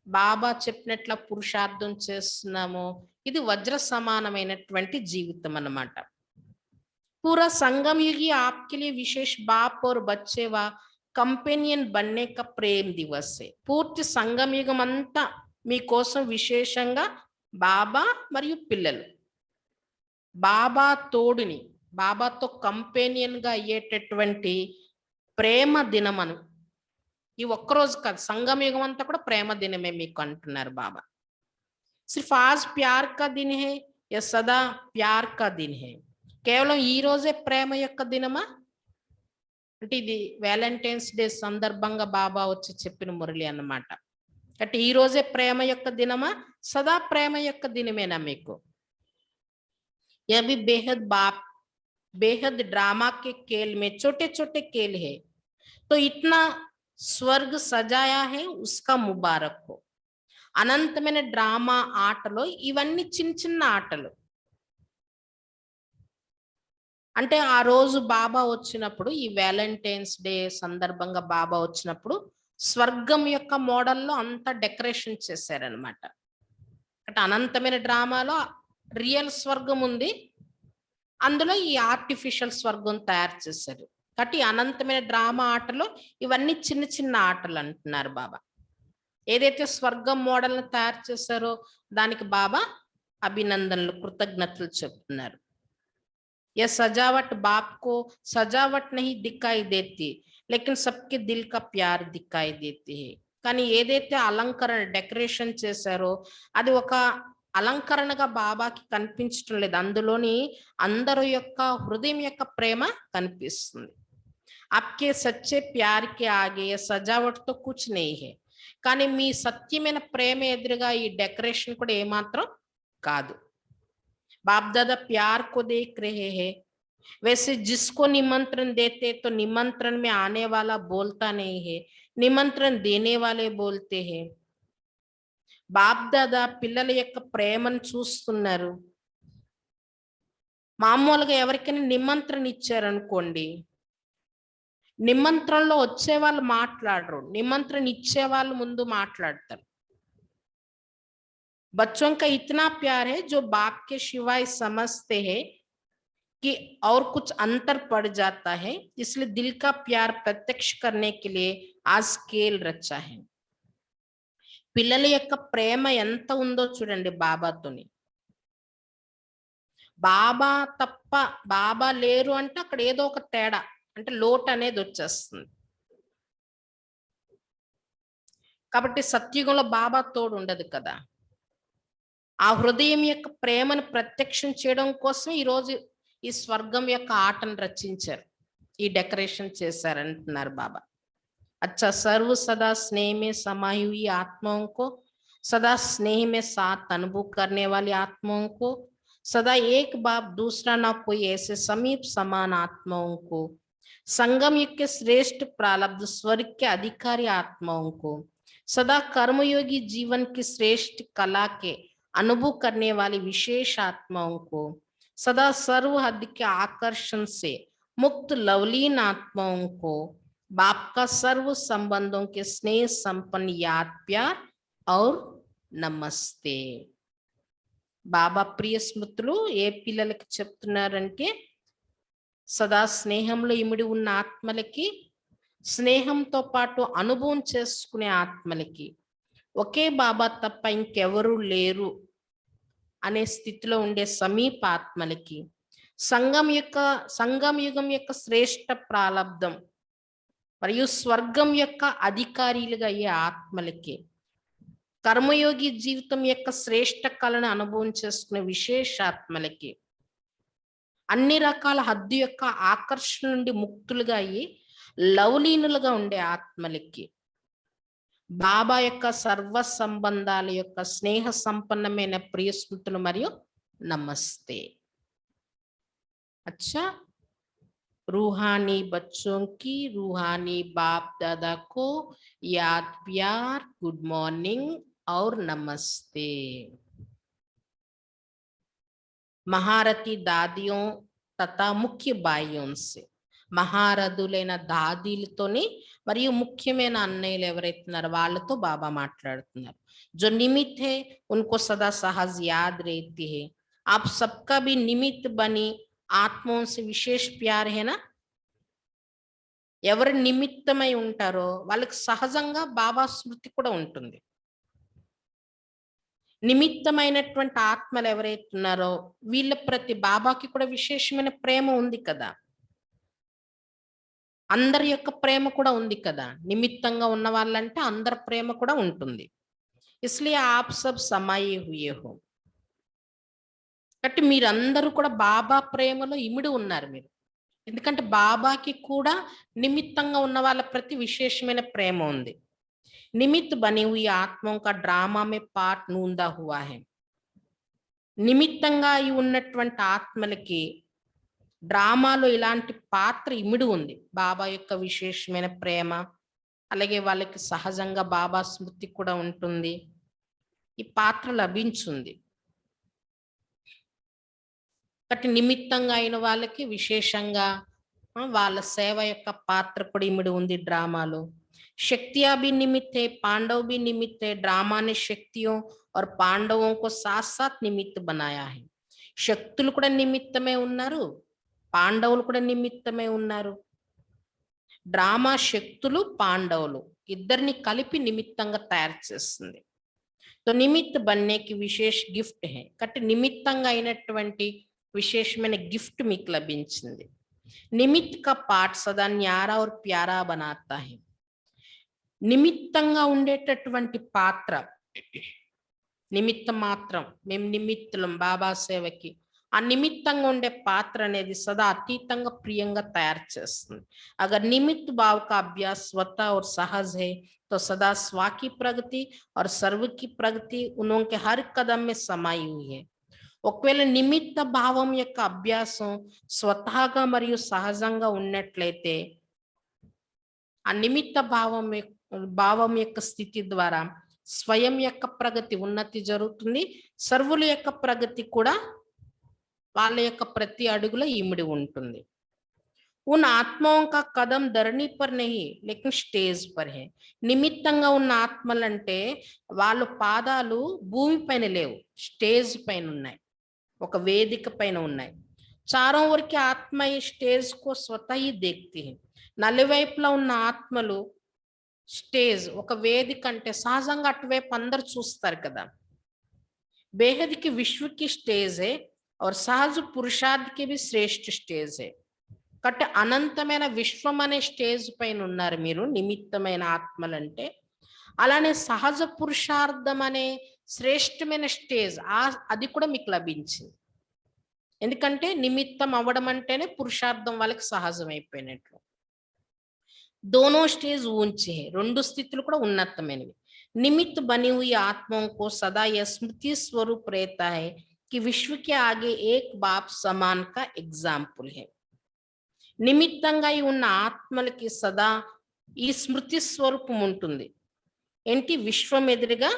బాబా చెప్పినట్ల పురుషార్థం చేస్తున్నామో, ఇది వజ్ర సమానమైనటువంటి జీవితం అన్నమాట. पूरा संगम युगी आपके लिए विशेष बाप और बच्चे व कंपेनियन बनने का प्रेम दिवस है. పూర్తి సంగం యుగం అంతా మీకోసం విశేషంగా బాబా మరియు పిల్లలు, బాబా తోడుని, బాబాతో కంపెనియన్ గా అయ్యేటటువంటి ప్రేమ దినమను. ఈ ఒక్కరోజు కాదు, సంగం యుగం అంతా కూడా ప్రేమ దినమే మీకు అంటున్నారు బాబా. సిర్ఫ్ ఆజ్ ప్యార్ కా దిన్ హై యా సదా ప్యార్ కా దిన్ హై. కేవలం ఈ రోజే ప్రేమ యొక్క దినమా అంటే ఇది వ్యాలంటైన్స్ డే సందర్భంగా బాబా వచ్చి చెప్పిన మురళి అన్నమాట. అంటే ఈ రోజే ప్రేమ యొక్క దినమా, సదా ప్రేమ యొక్క దినమేనా మీకు? बेहद ड्रामा के खेल में छोटे छोटे खेल है, तो इतना स्वर्ग सजाया है उसका मुबारक हो. అనంతమైన డ్రామా ఆటలో ఇవన్నీ చిన్న చిన్న ఆటలు. అంటే ఆ రోజు బాబా వచ్చినప్పుడు, ఈ వ్యాలంటైన్స్ డే సందర్భంగా బాబా వచ్చినప్పుడు స్వర్గం యొక్క మోడల్లో అంతా డెకరేషన్ చేశారనమాట. అంటే అనంతమైన డ్రామాలో రియల్ స్వర్గం ఉంది, అందులో ఈ ఆర్టిఫిషియల్ స్వర్గం తయారు చేశారు. కాబట్టి అనంతమైన డ్రామా ఆటలో ఇవన్నీ చిన్న చిన్న ఆటలు అంటున్నారు బాబా. ఏదైతే స్వర్గం మోడల్ని తయారు చేశారో దానికి బాబా అభినందనలు, కృతజ్ఞతలు చెప్తున్నారు. ये सजावट बाप को सजावट नहीं दिखाई देती, लेकिन सबके दिल का प्यार दिखाई देती है. కానీ ఏదైతే అలంకరణ డెకరేషన్ చేశారో అది ఒక అలంకరణగా బాబాకి కనిపించడం లేదు, అందులోని అందరి యొక్క హృదయం యొక్క ప్రేమ కనిపిస్తుంది. आपके सच्चे प्यार के आगे ये सजावट तो कुछ नहीं है. కానీ మీ సత్యమైన ప్రేమ ఎదురుగా ఈ డెకరేషన్ కూడా ఏమాత్రం కాదు. बाप दादा प्यार को देख रहे हैं, वैसे जिसको निमंत्रण देते तो निमंत्रण में आने वाला बोलता नहीं है, निमंत्रण देने वाले बोलते हैं. బాప్ దాదా పిల్లల యొక్క ప్రేమను చూస్తున్నారు. మామూలుగా ఎవరికైనా నిమంత్రణ ఇచ్చారనుకోండి, నిమంత్రణలో వచ్చే వాళ్ళు మాట్లాడరు, నిమంత్రణ ఇచ్చే వాళ్ళు ముందు మాట్లాడతారు. बच्चों का इतना प्यार है जो बाप के शिवाय समझते हैं कि और कुछ अंतर पड़ जाता है, इसलिए दिल का प्यार प्रत्यक्ष करने के लिए आज स्केल रचा है. పిల్లల యొక్క ప్రేమ ఎంత ఉందో చూడండి బాబాతోని. బాబా తప్ప, బాబా లేరు అంటే అక్కడ ఏదో ఒక తేడా, అంటే లోటు అనేది వచ్చేస్తుంది. కాబట్టి సత్యుగంలో బాబా తోడు ఉండదు కదా. ఆ హృదయం యొక్క ప్రేమను ప్రత్యక్షం చేయడం కోసం ఈరోజు ఈ స్వర్గం యొక్క ఆటను రచించారు, ఈ డెకరేషన్ చేశారంటున్నారు బాబా. अच्छा सर्व सदा स्नेह में समाई हुई आत्माओं को, सदा स्नेह में साथ अनुभव करने वाली आत्माओं को, सदा एक बाप दूसरा ना कोई ऐसे समीप समान आत्माओं को, संगम युग के श्रेष्ठ प्रारब्ध स्वर्ग के अधिकारी आत्माओं को, सदा कर्मयोगी जीवन की श्रेष्ठ कला के अनुभव करने वाली विशेष आत्माओं को, सदा सर्व हद के आकर्षण से मुक्त लवलीन आत्माओं को, बाप का सर्व संबंधों के स्नेह संपन्न याद प्यार और नमस्ते. బాబా ప్రియ స్మృతులు ఏ పిల్లలకి చెప్తున్నారంటే, సదా స్నేహంలో ఇమిడి ఉన్న ఆత్మలకి, స్నేహంతో పాటు అనుభవం చేసుకునే ఆత్మలకి, ఒకే బాబా తప్ప ఇంకెవరూ లేరు అనే స్థితిలో ఉండే సమీప ఆత్మలకి, సంగం యుగం యొక్క శ్రేష్ట ప్రాలబ్ధం మరియు స్వర్గం యొక్క అధికారులుగా అయ్యే ఆత్మలకి, కర్మయోగి జీవితం యొక్క శ్రేష్ట కళను అనుభవం చేసుకునే విశేషాత్మలకి, అన్ని రకాల హద్దు యొక్క ఆకర్షణ నుండి ముక్తులుగా అయ్యి లవలీనులుగా ఉండే ఆత్మలకి, బాబా యొక్క సర్వ సంబంధాల యొక్క స్నేహ సంపన్నమైన ప్రియ స్మృతులు మరియు నమస్తే. అచ్చా, रूहानी बच्चों की रूहानी बाप दादा को याद प्यार, गुड मॉर्निंग और नमस्ते. महारथी दादियों तथा मुख्य भाइयों से, మహారథులైన దాదీలతోని మరియు ముఖ్యమైన అన్నయ్యలు ఎవరైతున్నారో వాళ్ళతో బాబా మాట్లాడుతున్నారు. जो निमित्त है उनको सदा सहज याद रहती है, आप सबका भी निमित्त बनी ఆత్మోं से విశేష ప్యార్ హేనా. ఎవరు నిమిత్తమై ఉంటారో వాళ్ళకి సహజంగా బాబా స్మృతి కూడా ఉంటుంది. నిమిత్తమైనటువంటి ఆత్మలు ఎవరైతున్నారో వీళ్ళ ప్రతి బాబాకి కూడా విశేషమైన ప్రేమ ఉంది కదా, అందరి యొక్క ప్రేమ కూడా ఉంది కదా. నిమిత్తంగా ఉన్న వాళ్ళంటే అందరి ప్రేమ కూడా ఉంటుంది. ఇస్లియే ఆప్ సబ్ సమాయే హుయే హో. కాబట్టి మీరందరూ కూడా బాబా ప్రేమలో ఇమిడి ఉన్నారు మీరు. ఎందుకంటే బాబాకి కూడా నిమిత్తంగా ఉన్న వాళ్ళ ప్రతి విశేషమైన ప్రేమ ఉంది. నిమిత్ బని హుయి ఆత్మోं का ड्रामा में पार्ट नूंदा हुआ है. నిమిత్తంగా అయి ఉన్నటువంటి ఆత్మలకి డ్రామాలో ఇలాంటి పాత్ర ఇమిడి ఉంది. బాబా యొక్క విశేషమైన ప్రేమ, అలాగే వాళ్ళకి సహజంగా బాబా స్మృతి కూడా ఉంటుంది. ఈ పాత్ర లభించుంది. కాబట్టి నిమిత్తంగా అయిన వాళ్ళకి విశేషంగా వాళ్ళ సేవ యొక్క పాత్ర కూడా ఇమిడి ఉంది డ్రామాలో. शक्तियां भी निमित्त है, पांडव भी निमित्त है। ड्रामा ने शक्तियों और पांडवों को साथ साथ निमित्त बनाया है. శక్తులు కూడా నిమిత్తమే ఉన్నారు, పాండవులు కూడా నిమిత్తమే ఉన్నారు. డ్రామా శక్తులు పాండవులు ఇద్దరిని కలిపి నిమిత్తంగా తయారు చేస్తుంది. तो निमित्त बनने की विशेष गिफ्ट है. కాబట్టి నిమిత్తంగా అయినటువంటి విశేషమైన గిఫ్ట్ మీకు లభించింది. निमित्त का पाठ सदा न्यारा और प्यारा बनाता है. నిమిత్తంగా ఉండేటటువంటి పాత్ర, నిమిత్త మాత్రం, మేము నిమిత్తులం బాబా సేవకి, ఆ నిమిత్తంగా ఉండే పాత్ర అనేది సదా అతీతంగా ప్రియంగా తయారు చేస్తుంది. అగర్ నిమిత్త భాव का अभ्यास स्वतः और सहज है तो सदा स्वा की प्रगति और सर्व की प्रगति उनके हर कदम में समाई हुई है. ఒకవేళ నిమిత్త భావం యొక్క అభ్యాసం స్వతహాగా మరియు సహజంగా ఉన్నట్లయితే ఆ నిమిత్త భావం యొక్క స్థితి ద్వారా స్వయం యొక్క ప్రగతి ఉన్నతి జరుగుతుంది. సర్వుల యొక్క ప్రగతి కూడా వాళ్ళ యొక్క ప్రతి అడుగులో ఇమిడి ఉంటుంది. ఉన్న ఆత్మోं का कदम धरनी पर नहीं लेकिन स्टेज पर है. నిమిత్తంగా ఉన్న ఆత్మలంటే వాళ్ళ పాదాలు భూమి పైన లేవు, స్టేజ్ పైన ఉన్నాయి, ఒక వేదిక పైన ఉన్నాయి. చారోं ओर की आत्मा ఈ స్టేజ్ को स्वतः ही देखती है. నలువైపులా ఉన్న ఆత్మలు స్టేజ్ ఒక వేదిక అంటే సహజంగా అటువైపు అందరు చూస్తారు కదా. బేహద్ కి విశ్వ కి స్టేజ్ है और सहज पुरुषार्थ की भी श्रेष्ठ स्टेज है. కాబట్టి అనంతమైన విశ్వం అనే స్టేజ్ పైన ఉన్నారు మీరు నిమిత్తమైన ఆత్మలంటే. అలానే సహజ పురుషార్థం అనే శ్రేష్టమైన స్టేజ్ అది కూడా మీకు లభించింది. ఎందుకంటే నిమిత్తం అవ్వడం అంటేనే పురుషార్థం వాళ్ళకి సహజం అయిపోయినట్లు. दोनों स्टेज ऊंचे हैं, రెండు స్థితులు కూడా ఉన్నతమైనవి. निमित्त बनी हुई आत्माओं को सदा यह स्मृति स्वरूप रहता है कि विश्व के आगे एक बाप समान का एग्जाम्पल है. నిమిత్తంగా ఉన్న ఆత్మలకి సదా ఈ స్మృతి స్వరూపం ఉంటుంది. ఏంటి? విశ్వం ఎదురుగా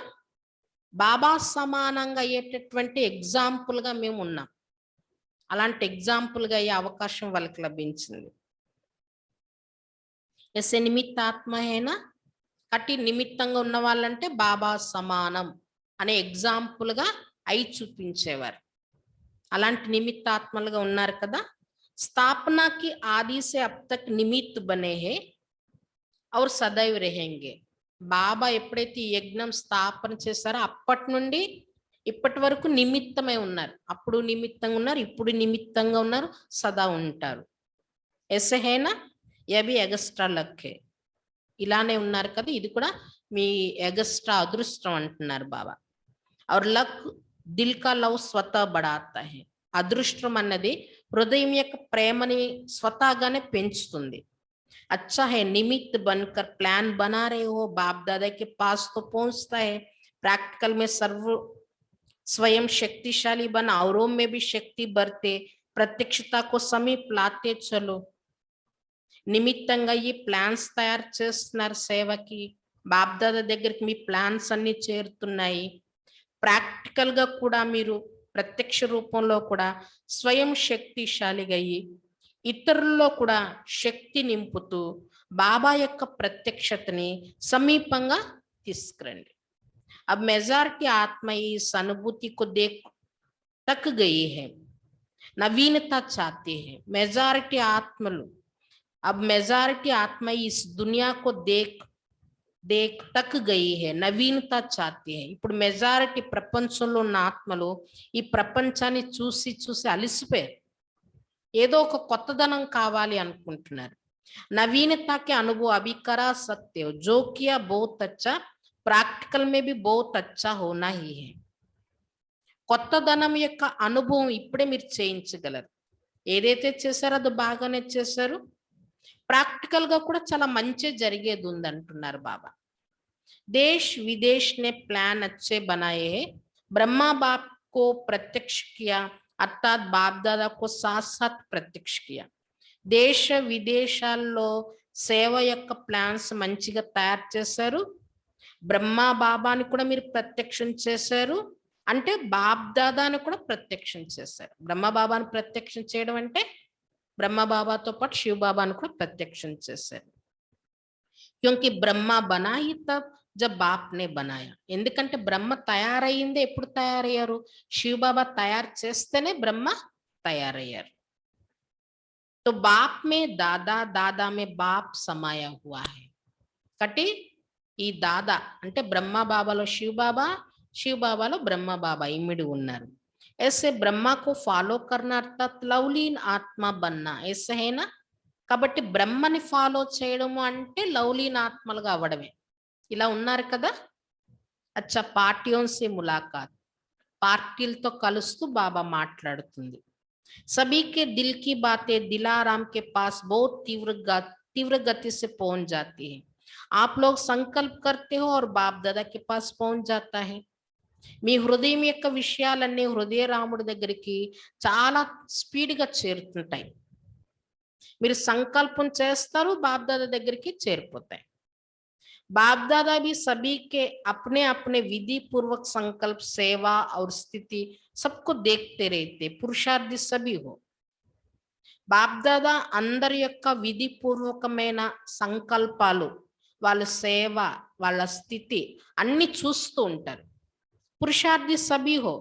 బాబా సమానంగా అయ్యేటటువంటి ఎగ్జాంపుల్ గా మేము ఉన్నాం. అలాంటి ఎగ్జాంపుల్ గా అయ్యే అవకాశం వాళ్ళకి లభించింది. ఎస్ఏ నిమిత్త ఆత్మ హేనా కట్టి నిమిత్తంగా ఉన్న వాళ్ళంటే బాబా సమానం అనే ఎగ్జాంపుల్ గా అయి చూపించేవారు. అలాంటి నిమిత్త ఆత్మలుగా ఉన్నారు కదా. स्थापना की आदि से अब तक निमित्त बने हैं और सदैव रहेंगे. బాబా ఎప్పుడైతే ఈ యజ్ఞం స్థాపన చేశారో అప్పటి నుండి ఇప్పటి వరకు నిమిత్తమై ఉన్నారు. అప్పుడు నిమిత్తంగా ఉన్నారు, ఇప్పుడు నిమిత్తంగా ఉన్నారు, సదా ఉంటారు. ऐसे है ना, ये भी एगस्ट्रा लक है. ఇలానే ఉన్నారు కదా. ఇది కూడా మీ ఎగస్ట్రా అదృష్టం అంటున్నారు బాబా. और लक दिल का लव स्वतः बढ़ाता है. అదృష్టం అన్నది హృదయం యొక్క ప్రేమని స్వతహాగానే పెంచుతుంది. अच्छा है निमित्त बनकर प्लान बना रहे हो, बाप दादा के पास तो पहुंचता है. प्रैक्टिकल में सर्व स्वयं शक्तिशाली बना, औरों में भी शक्ति बरते, प्रत्यक्षता को समीप लाते चलो. నిమిత్తంగా ఈ ప్లాన్స్ తయారు చేస్తున్నారు సేవకి. బాప్ దాదా దగ్గరికి మీ ప్లాన్స్ అన్ని చేరుతున్నాయి. ప్రాక్టికల్ గా కూడా మీరు ప్రత్యక్ష రూపంలో కూడా స్వయం శక్తిశాలిగా అయ్యి ఇతరుల్లో కూడా శక్తి నింపుతూ బాబా యొక్క ప్రత్యక్షతని సమీపంగా తీసుకురండి. अब मेजॉरिटी आत्मा इस अनुभूति को देख तक गई है, नवीनता चाहती है. मेजॉरिटी आत्मలు अब मेजॉरिटी आत्मा इस दुनिया को देख तक गई है, नवीनता चाहती है. ఇప్పుడు మెజారిటీ ప్రపంచంలో ఉన్న ఆత్మలు ఈ ప్రపంచాన్ని చూసి చూసి అలిసిపోయారు. ఏదో ఒక కొత్తదనం కావాలి అనుకుంటున్నారు. नवीनता के अनुभव अभी करा सकते हो, जो किया बहुत अच्छा, प्रैक्टिकल में भी बहुत अच्छा होना ही है. కొత్తదనం యొక్క అనుభవం ఇప్పుడే మీరు చేయించగలరు. ఏదైతే చేశారో అది బాగానే చేశారు. ప్రాక్టికల్ గా కూడా చాలా మంచి జరిగేది ఉంది అంటున్నారు బాబా. देश विदेश ने प्लान अच्छे बनाए हैं. ब्रह्मा बाप को प्रत्यक्ष किया, अर्थात बाप दादा को साथ साथ प्रत्यक्ष किया. దేశ విదేశాల్లో సేవ యొక్క ప్లాన్స్ మంచిగా తయారు చేశారు. బ్రహ్మా బాబాని కూడా మీరు ప్రత్యక్షం చేశారు. అంటే బాప్ దాదాని కూడా ప్రత్యక్షం చేశారు. బ్రహ్మ బాబాని ప్రత్యక్షం చేయడం అంటే బ్రహ్మ బాబాతో పాటు శివ బాబాను కూడా ప్రత్యక్షం చేశారు. क्योंकि ब्रह्मा बना ही तब जब बाप ने बनाया. ఎందుకంటే బ్రహ్మ తయారయ్యిందే ఎప్పుడు తయారయ్యారు? శివ బాబా తయారు చేస్తేనే బ్రహ్మ తయారయ్యారు. तो बाप में दादा, दादा में बाप समाया हुआ है. కటి ఈ దాదా అంటే బ్రహ్మ బాబాలో శివ బాబా, శివ బాబాలో బ్రహ్మ బాబా ఇమిడి ఉన్నారు. ऐसे ब्रह्मा को फॉलो करना अर्थात लवलीन आत्मा बनना. ऐसे है ना. కాబట్టి బ్రహ్మని ఫాలో చేయడము అంటే లవ్లీన్ ఆత్మలుగా అవ్వడమే. ఇలా ఉన్నారు కదా. అచ్చా పార్టీయోన్ సే ములాకాత్, పార్టీలతో కలుస్తూ బాబా మాట్లాడుతుంది. सभी के दिल की बातें दिलाराम के पास बहुत तीव्र गति से पहुंच जाती है. आप लोग संकल्प करते हो और बाप दादा के पास पहुंच जाता है. మీ హృదయం యొక్క విషయాలన్నీ హృదయ రాముడి దగ్గరికి చాలా స్పీడ్గా చేరుతుంటాయి. మీరు సంకల్పం చేస్తారు, బాప్ దాదా దగ్గరికి చేరిపోతాయి. बाप दादा भी सभी के अपने अपने विधि पूर्वक संकल्प, सेवा और स्थिति सबको देखते रहते. पुरुषार्थी सभी हो. బాప్ దాదా అందరి యొక్క విధి పూర్వకమైన సంకల్పాలు, వాళ్ళ సేవ, వాళ్ళ స్థితి అన్ని చూస్తూ ఉంటారు. పురుషార్థి సభీ హో,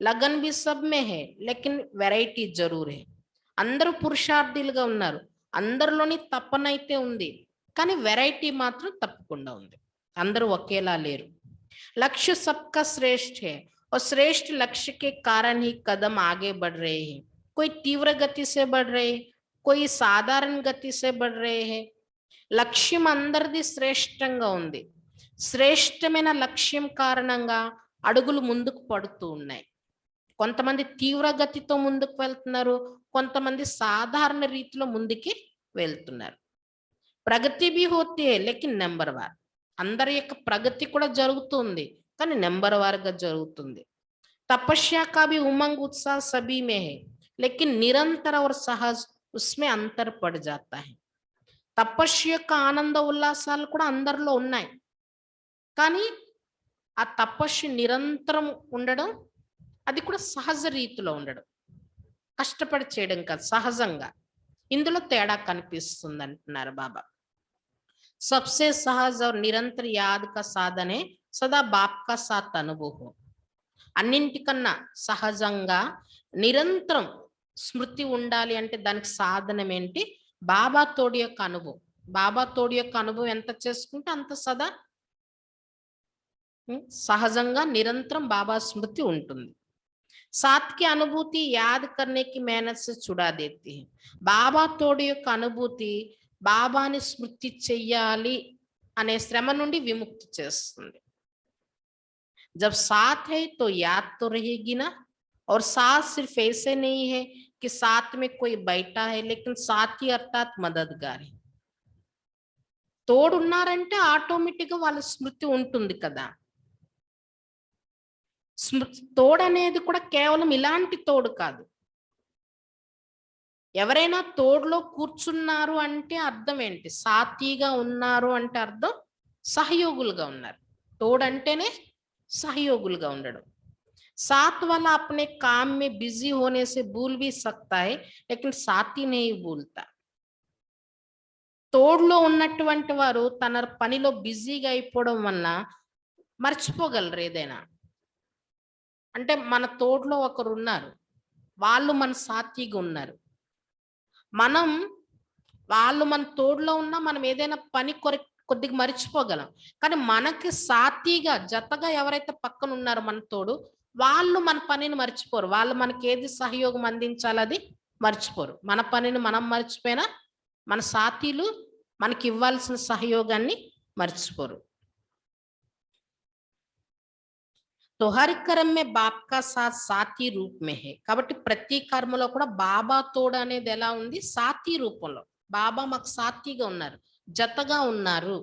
లగన్ भी सब में है लेकिन వెరైటీ జరూర్ है. అందరూ పురుషార్థులుగా ఉన్నారు, అందరిలోని తపనైతే ఉంది, కానీ వెరైటీ మాత్రం తప్పకుండా ఉంది. అందరూ ఒకేలా లేరు. लक्ष्य सबका श्रेष्ठ है और श्रेष्ठ लक्ष्य के कारण ही कदम आगे बढ़ रहे हैं. कोई तीव्र गति से बढ़ रहे, कोई साधारण गति से बढ़ रहे हैं. లక్ష్యం అందరిది శ్రేష్టంగా ఉంది. శ్రేష్టమైన లక్ష్యం కారణంగా అడుగులు ముందుకు పడుతూ ఉన్నాయి. కొంతమంది తీవ్ర గతితో ముందుకు వెళ్తున్నారు, కొంతమంది సాధారణ రీతిలో ముందుకి వెళ్తున్నారు. ప్రగతి भी होती है लेकिन నెంబర్ వార్. అందరి యొక్క ప్రగతి కూడా జరుగుతుంది, కానీ నెంబర్ వార్గా జరుగుతుంది. तपस्या का भी उमंग उत्साह सभी में है लेकिन निरंतर और सहज उसमें अंतर पड़ जाता है. తపస్సు యొక్క ఆనంద ఉల్లాసాలు కూడా అందరిలో ఉన్నాయి, కానీ ఆ తపస్సు నిరంతరం ఉండడం, అది కూడా సహజ రీతిలో ఉండడం, కష్టపడి చేయడం కాదు, సహజంగా. ఇందులో తేడా కనిపిస్తుంది అంటున్నారు బాబా. सबसे सहज और निरंतर याद का साधन है सदा बाप का साथ अनुभव हो. అన్నింటికన్నా సహజంగా నిరంతరం స్మృతి ఉండాలి అంటే దానికి సాధనం ఏంటి? బాబా తోడి యొక్క అనుభవం. బాబా తోడి యొక్క అనుభవం ఎంత చేసుకుంటే అంత సదా సహజంగా నిరంతరం బాబా స్మృతి ఉంటుంది. साथ की अनुभूति याद करने की मेहनत से छुड़ा देती है. బాబా తోడి యొక్క అనుభూతి బాబాని స్మృతి చెయ్యాలి అనే శ్రమ నుండి విముక్తి చేస్తుంది. जब साथ है तो याद तो रहेगी ना. और साथ सिर्फ ऐसे नहीं है कि साथ में कोई बैठा है, लेकिन साथी अर्थात मददगार है. తోడున్నారంటే ఆటోమేటిక్గా వాళ్ళ స్మృతి ఉంటుంది కదా. స్మృతి తోడు అనేది కూడా కేవలం ఇలాంటి తోడు కాదు. ఎవరైనా తోడులో కూర్చున్నారు అంటే అర్థం ఏంటి? సాథీగా ఉన్నారు అంటే అర్థం సహయోగులుగా ఉన్నారు. తోడు అంటేనే సహయోగులుగా ఉండడం. साथ वाला अपने काम में बिजी होने से भूल भी सकता है लेकिन साथी नहीं भूलता. తోడులో ఉన్నటువంటి వారు తన పనిలో బిజీగా అయిపోవడం వల్ల మర్చిపోగలరు ఏదైనా. అంటే మన తోడులో ఒకరు ఉన్నారు, వాళ్ళు మన సాథీగా ఉన్నారు. వాళ్ళు మన తోడులో ఉన్నా మనం ఏదైనా పని కొద్దిగా మర్చిపోగలం, కానీ మనకి సాథీగా జతగా ఎవరైతే పక్కన ఉన్నారో మన తోడు, వాళ్ళు మన పనిని మర్చిపోరు. వాళ్ళు మనకి ఏది సహయోగం అందించాలో అది మర్చిపోరు. మన పనిని మనం మర్చిపోయినా మన సాథీలు మనకి ఇవ్వాల్సిన సహయోగాన్ని మర్చిపోరు. तो हर कर्म में बाप का साथ साथी रूप में है. కాబట్టి ప్రతి కర్మలో కూడా బాబా తోడు అనేది ఎలా ఉంది? సాథీ రూపంలో. బాబా మాకు సాథీగా ఉన్నారు, జతగా ఉన్నారు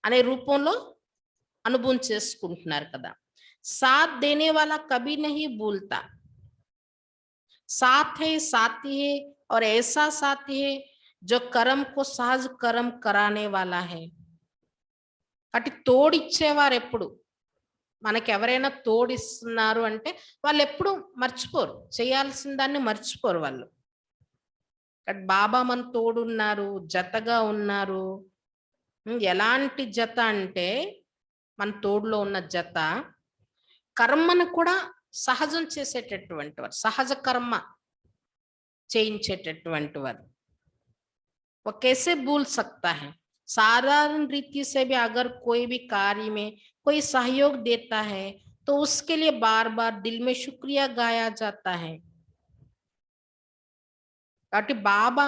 అనే రూపంలో అనుభవం చేసుకుంటున్నారు కదా. साथ देने वाला कभी नहीं भूलता. साथ है, साथी है और ऐसा साथी है जो कर्म को सहज कर्म कराने वाला है. అటు తోడిచ్చేవారు ఎప్పుడు మనకి ఎవరైనా తోడిస్తున్నారు అంటే వాళ్ళు ఎప్పుడు మర్చిపోరు, చేయాల్సిన దాన్ని మర్చిపోరు వాళ్ళు. బాబా మన తోడున్నారు, జతగా ఉన్నారు. ఎలాంటి జత అంటే మన తోడులో ఉన్న జత కర్మను కూడా సహజం చేసేటటువంటి వారు, సహజ కర్మ చేయించేటటువంటి వారు. वो कैसे भूल सकता है? साधारण रीति से भी अगर कोई भी कार्य में कोई सहयोग देता है तो उसके लिए बार बार दिल में शुक्रिया गाया जाता है. కాబట్టి బాబా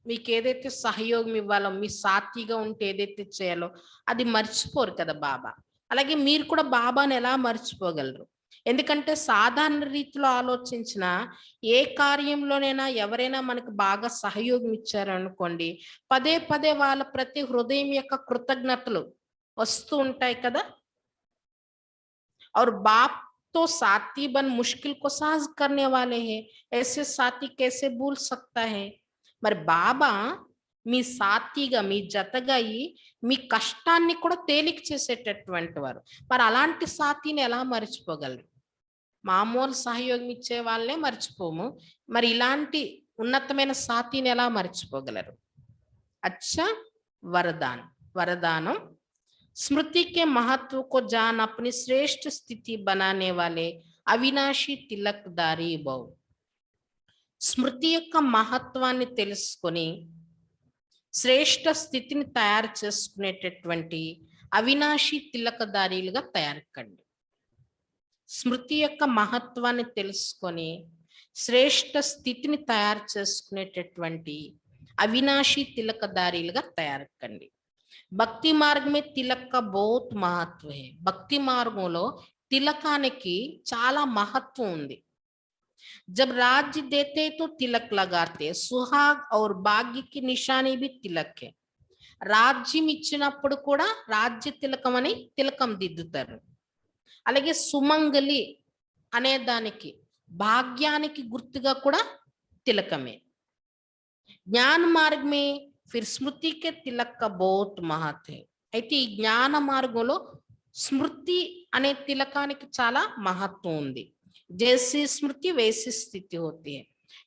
మీకు ఏదైతే సహయోగం ఇవ్వాలో, మీ సాత్విగా ఉంటే ఏదైతే చేయాలో అది మర్చిపోరు కదా బాబా. అలాగే మీరు కూడా బాబాని ఎలా మర్చిపోగలరు? ఎందుకంటే సాధారణ రీతిలో ఆలోచించిన ఏ కార్యంలోనైనా ఎవరైనా మనకు బాగా సహయోగం ఇచ్చారనుకోండి, పదే పదే వాళ్ళ ప్రతి హృదయం యొక్క కృతజ్ఞతలు వస్తూ ఉంటాయి కదా. और बाप तो साथी बन मुश्किल को सहज करने वाले हैं, ऐसे साथी कैसे भूल सकता है? మరి బాబా మీ సాథీగా, మీ జతగా మీ కష్టాన్ని కూడా తేలిక చేసేటటువంటి వారు. మరి అలాంటి సాథీని ఎలా మర్చిపోగలరు? మామూలు సహయోగం ఇచ్చే వాళ్ళనే మర్చిపోము, మరి ఇలాంటి ఉన్నతమైన సాథీని ఎలా మర్చిపోగలరు? अच्छा वरदान. वरदानम स्मृति के महत्व को जान अपनी श्रेष्ठ स्थिति बनाने वाले అవినాశి తిలక్దారి భవ్. స్మృతి యొక్క మహత్వాన్ని తెలుసుకొని శ్రేష్ఠ స్థితిని తయారు చేసుకునేటటువంటి అవినాశి తిలకదారీలుగా తయారు కండి. స్మృతి యొక్క మహత్వాన్ని తెలుసుకొని శ్రేష్ఠ స్థితిని తయారు చేసుకునేటటువంటి అవినాశి తిలకదారీలుగా తయారు కండి. భక్తి మార్గం में तिलक का बहुत महत्व है. భక్తి మార్గంలో తిలకానికి చాలా మహత్వం ఉంది. जब राज्य देते तो तिलक लगाते, सुहाग और भाग्य की निशानी भी तिलक है. రాజ్యం ఇచ్చినప్పుడు కూడా రాజ్య తిలకం అని తిలకం దిద్దుతారు. అలాగే సుమంగలి అనే దానికి భాగ్యానికి గుర్తుగా కూడా తిలకమే. జ్ఞాన మార్గ में फिर स्मृति के तिलक का बहुत महत्व है. అయితే ఈ జ్ఞాన మార్గంలో స్మృతి అనే తిలకానికి చాలా మహత్వం ఉంది. జైసి స్మృతి వైసి స్థితి होती है.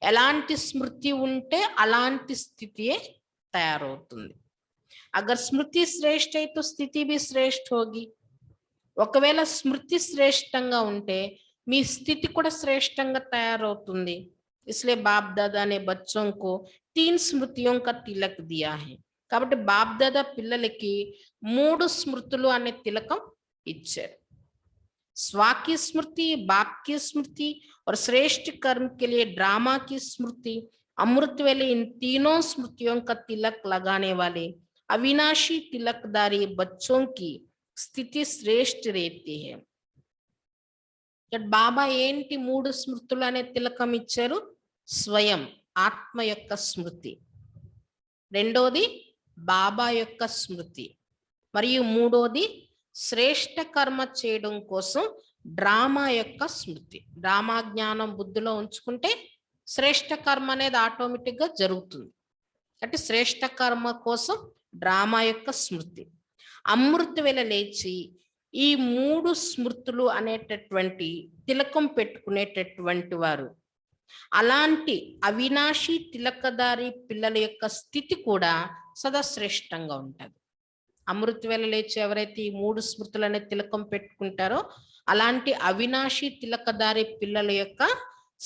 ఎలాంటి స్మృతి ఉంటే అలాంటి స్థితియే తయారవుతుంది. అగర్ స్మృతి శ్రేష్ఠ है तो स्थिति भी श्रेष्ठ होगी. ఒకవేళ స్మృతి శ్రేష్టంగా ఉంటే మీ స్థితి కూడా శ్రేష్టంగా తయారవుతుంది. इसलिए बाप दादा ने बच्चों को 3 స్మృతిयों का तिलक दिया है. కాబట్టి బాప్ దాదా పిల్లలకి 3 స్మృతులు అనే తిలకం ఇచ్చారు. स्वा की स्मृति, बाप की स्मृति और श्रेष्ठ कर्म के लिए ड्रामा की स्मृति, अमृत वेले इन तीनों स्मृतियों का तिलक लगाने वाले अविनाशी तिलकदारी बच्चों की स्थिति श्रेष्ठ रहती है. బాబా ఏంటి 3 స్మృతులు అనే తిలకం ఇచ్చారు? స్వయం ఆత్మ యొక్క స్మృతి, రెండోది బాబా యొక్క స్మృతి, మరియు మూడోది శ్రేష్ఠ కర్మ చేయడం కోసం డ్రామా యొక్క స్మృతి. డ్రామా జ్ఞానం బుద్ధిలో ఉంచుకుంటే శ్రేష్ఠ కర్మ అనేది ఆటోమేటిక్గా జరుగుతుంది. అంటే శ్రేష్ఠ కర్మ కోసం డ్రామా యొక్క స్మృతి. అమృత వేళ లేచి ఈ 3 స్మృతులు అనేటటువంటి తిలకం పెట్టుకునేటటువంటి వారు, అలాంటి అవినాశి తిలకదారి పిల్లల యొక్క స్థితి కూడా సదా శ్రేష్టంగా ఉంటుంది. అమృత వేళ లేచి ఎవరైతే ఈ 3 స్మృతులనే తిలకం పెట్టుకుంటారో అలాంటి అవినాశి తిలకదారి పిల్లల యొక్క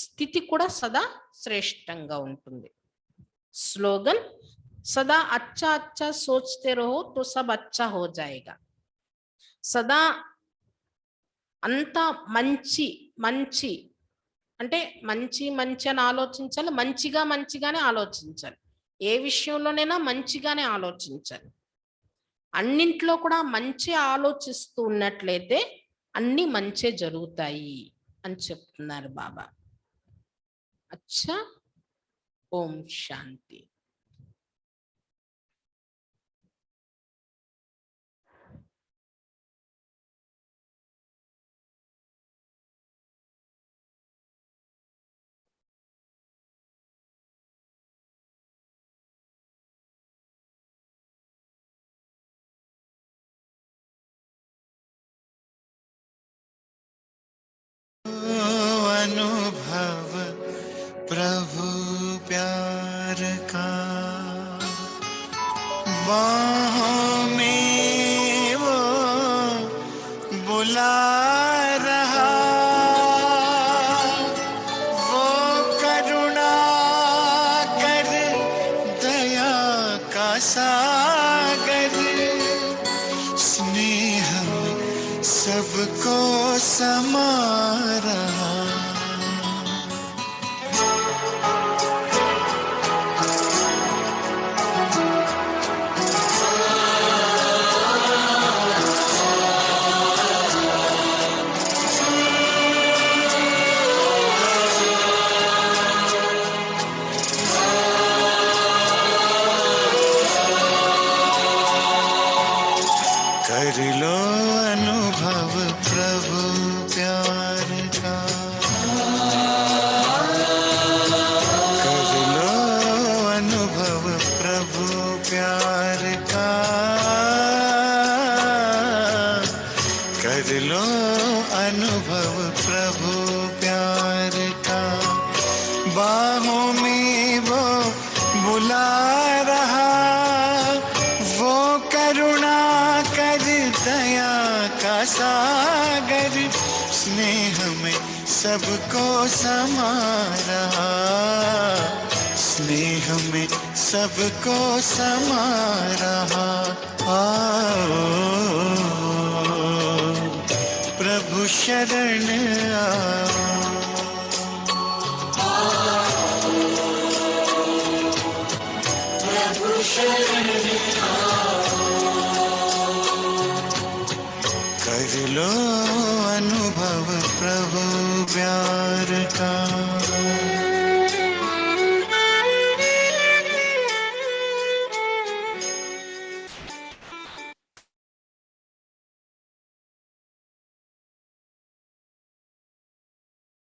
స్థితి కూడా సదా శ్రేష్టంగా ఉంటుంది. స్లోగన్ సదా అచ్చా అచ్చా సోచ్తే రహో తో సబ్ అచ్చా హో జాయేగా. సదా అంతా మంచి మంచి అంటే మంచి మంచి అని ఆలోచించాలి, మంచిగానే ఆలోచించాలి. ఏ విషయంలోనైనా మంచిగానే ఆలోచించాలి. అన్నింట్లో కూడా మంచి ఆలోచిస్తూ ఉన్నట్లయితే అన్ని మంచే జరుగుతాయి అని చెప్తున్నారు బాబా. అచ్చా, ఓం శాంతి. अनुभव प्रभु प्यार बाहों में वो बुला रहा, वो करुणा कर दया का सागर, स्नेह में सबको समा रहा। कर लो अनुभव प्रभु प्यार का, कर लो अनुभव प्रभु प्यार का, कर लो अनुभव प्रभु प्यार का। बाहों में वो बुला रहा, वो करुणा कर दया का सागर, स्नेह में सबको समा रहा, स्नेह में सबको समा रहा। आओ प्रभु शरण आओ, प्रभु शरण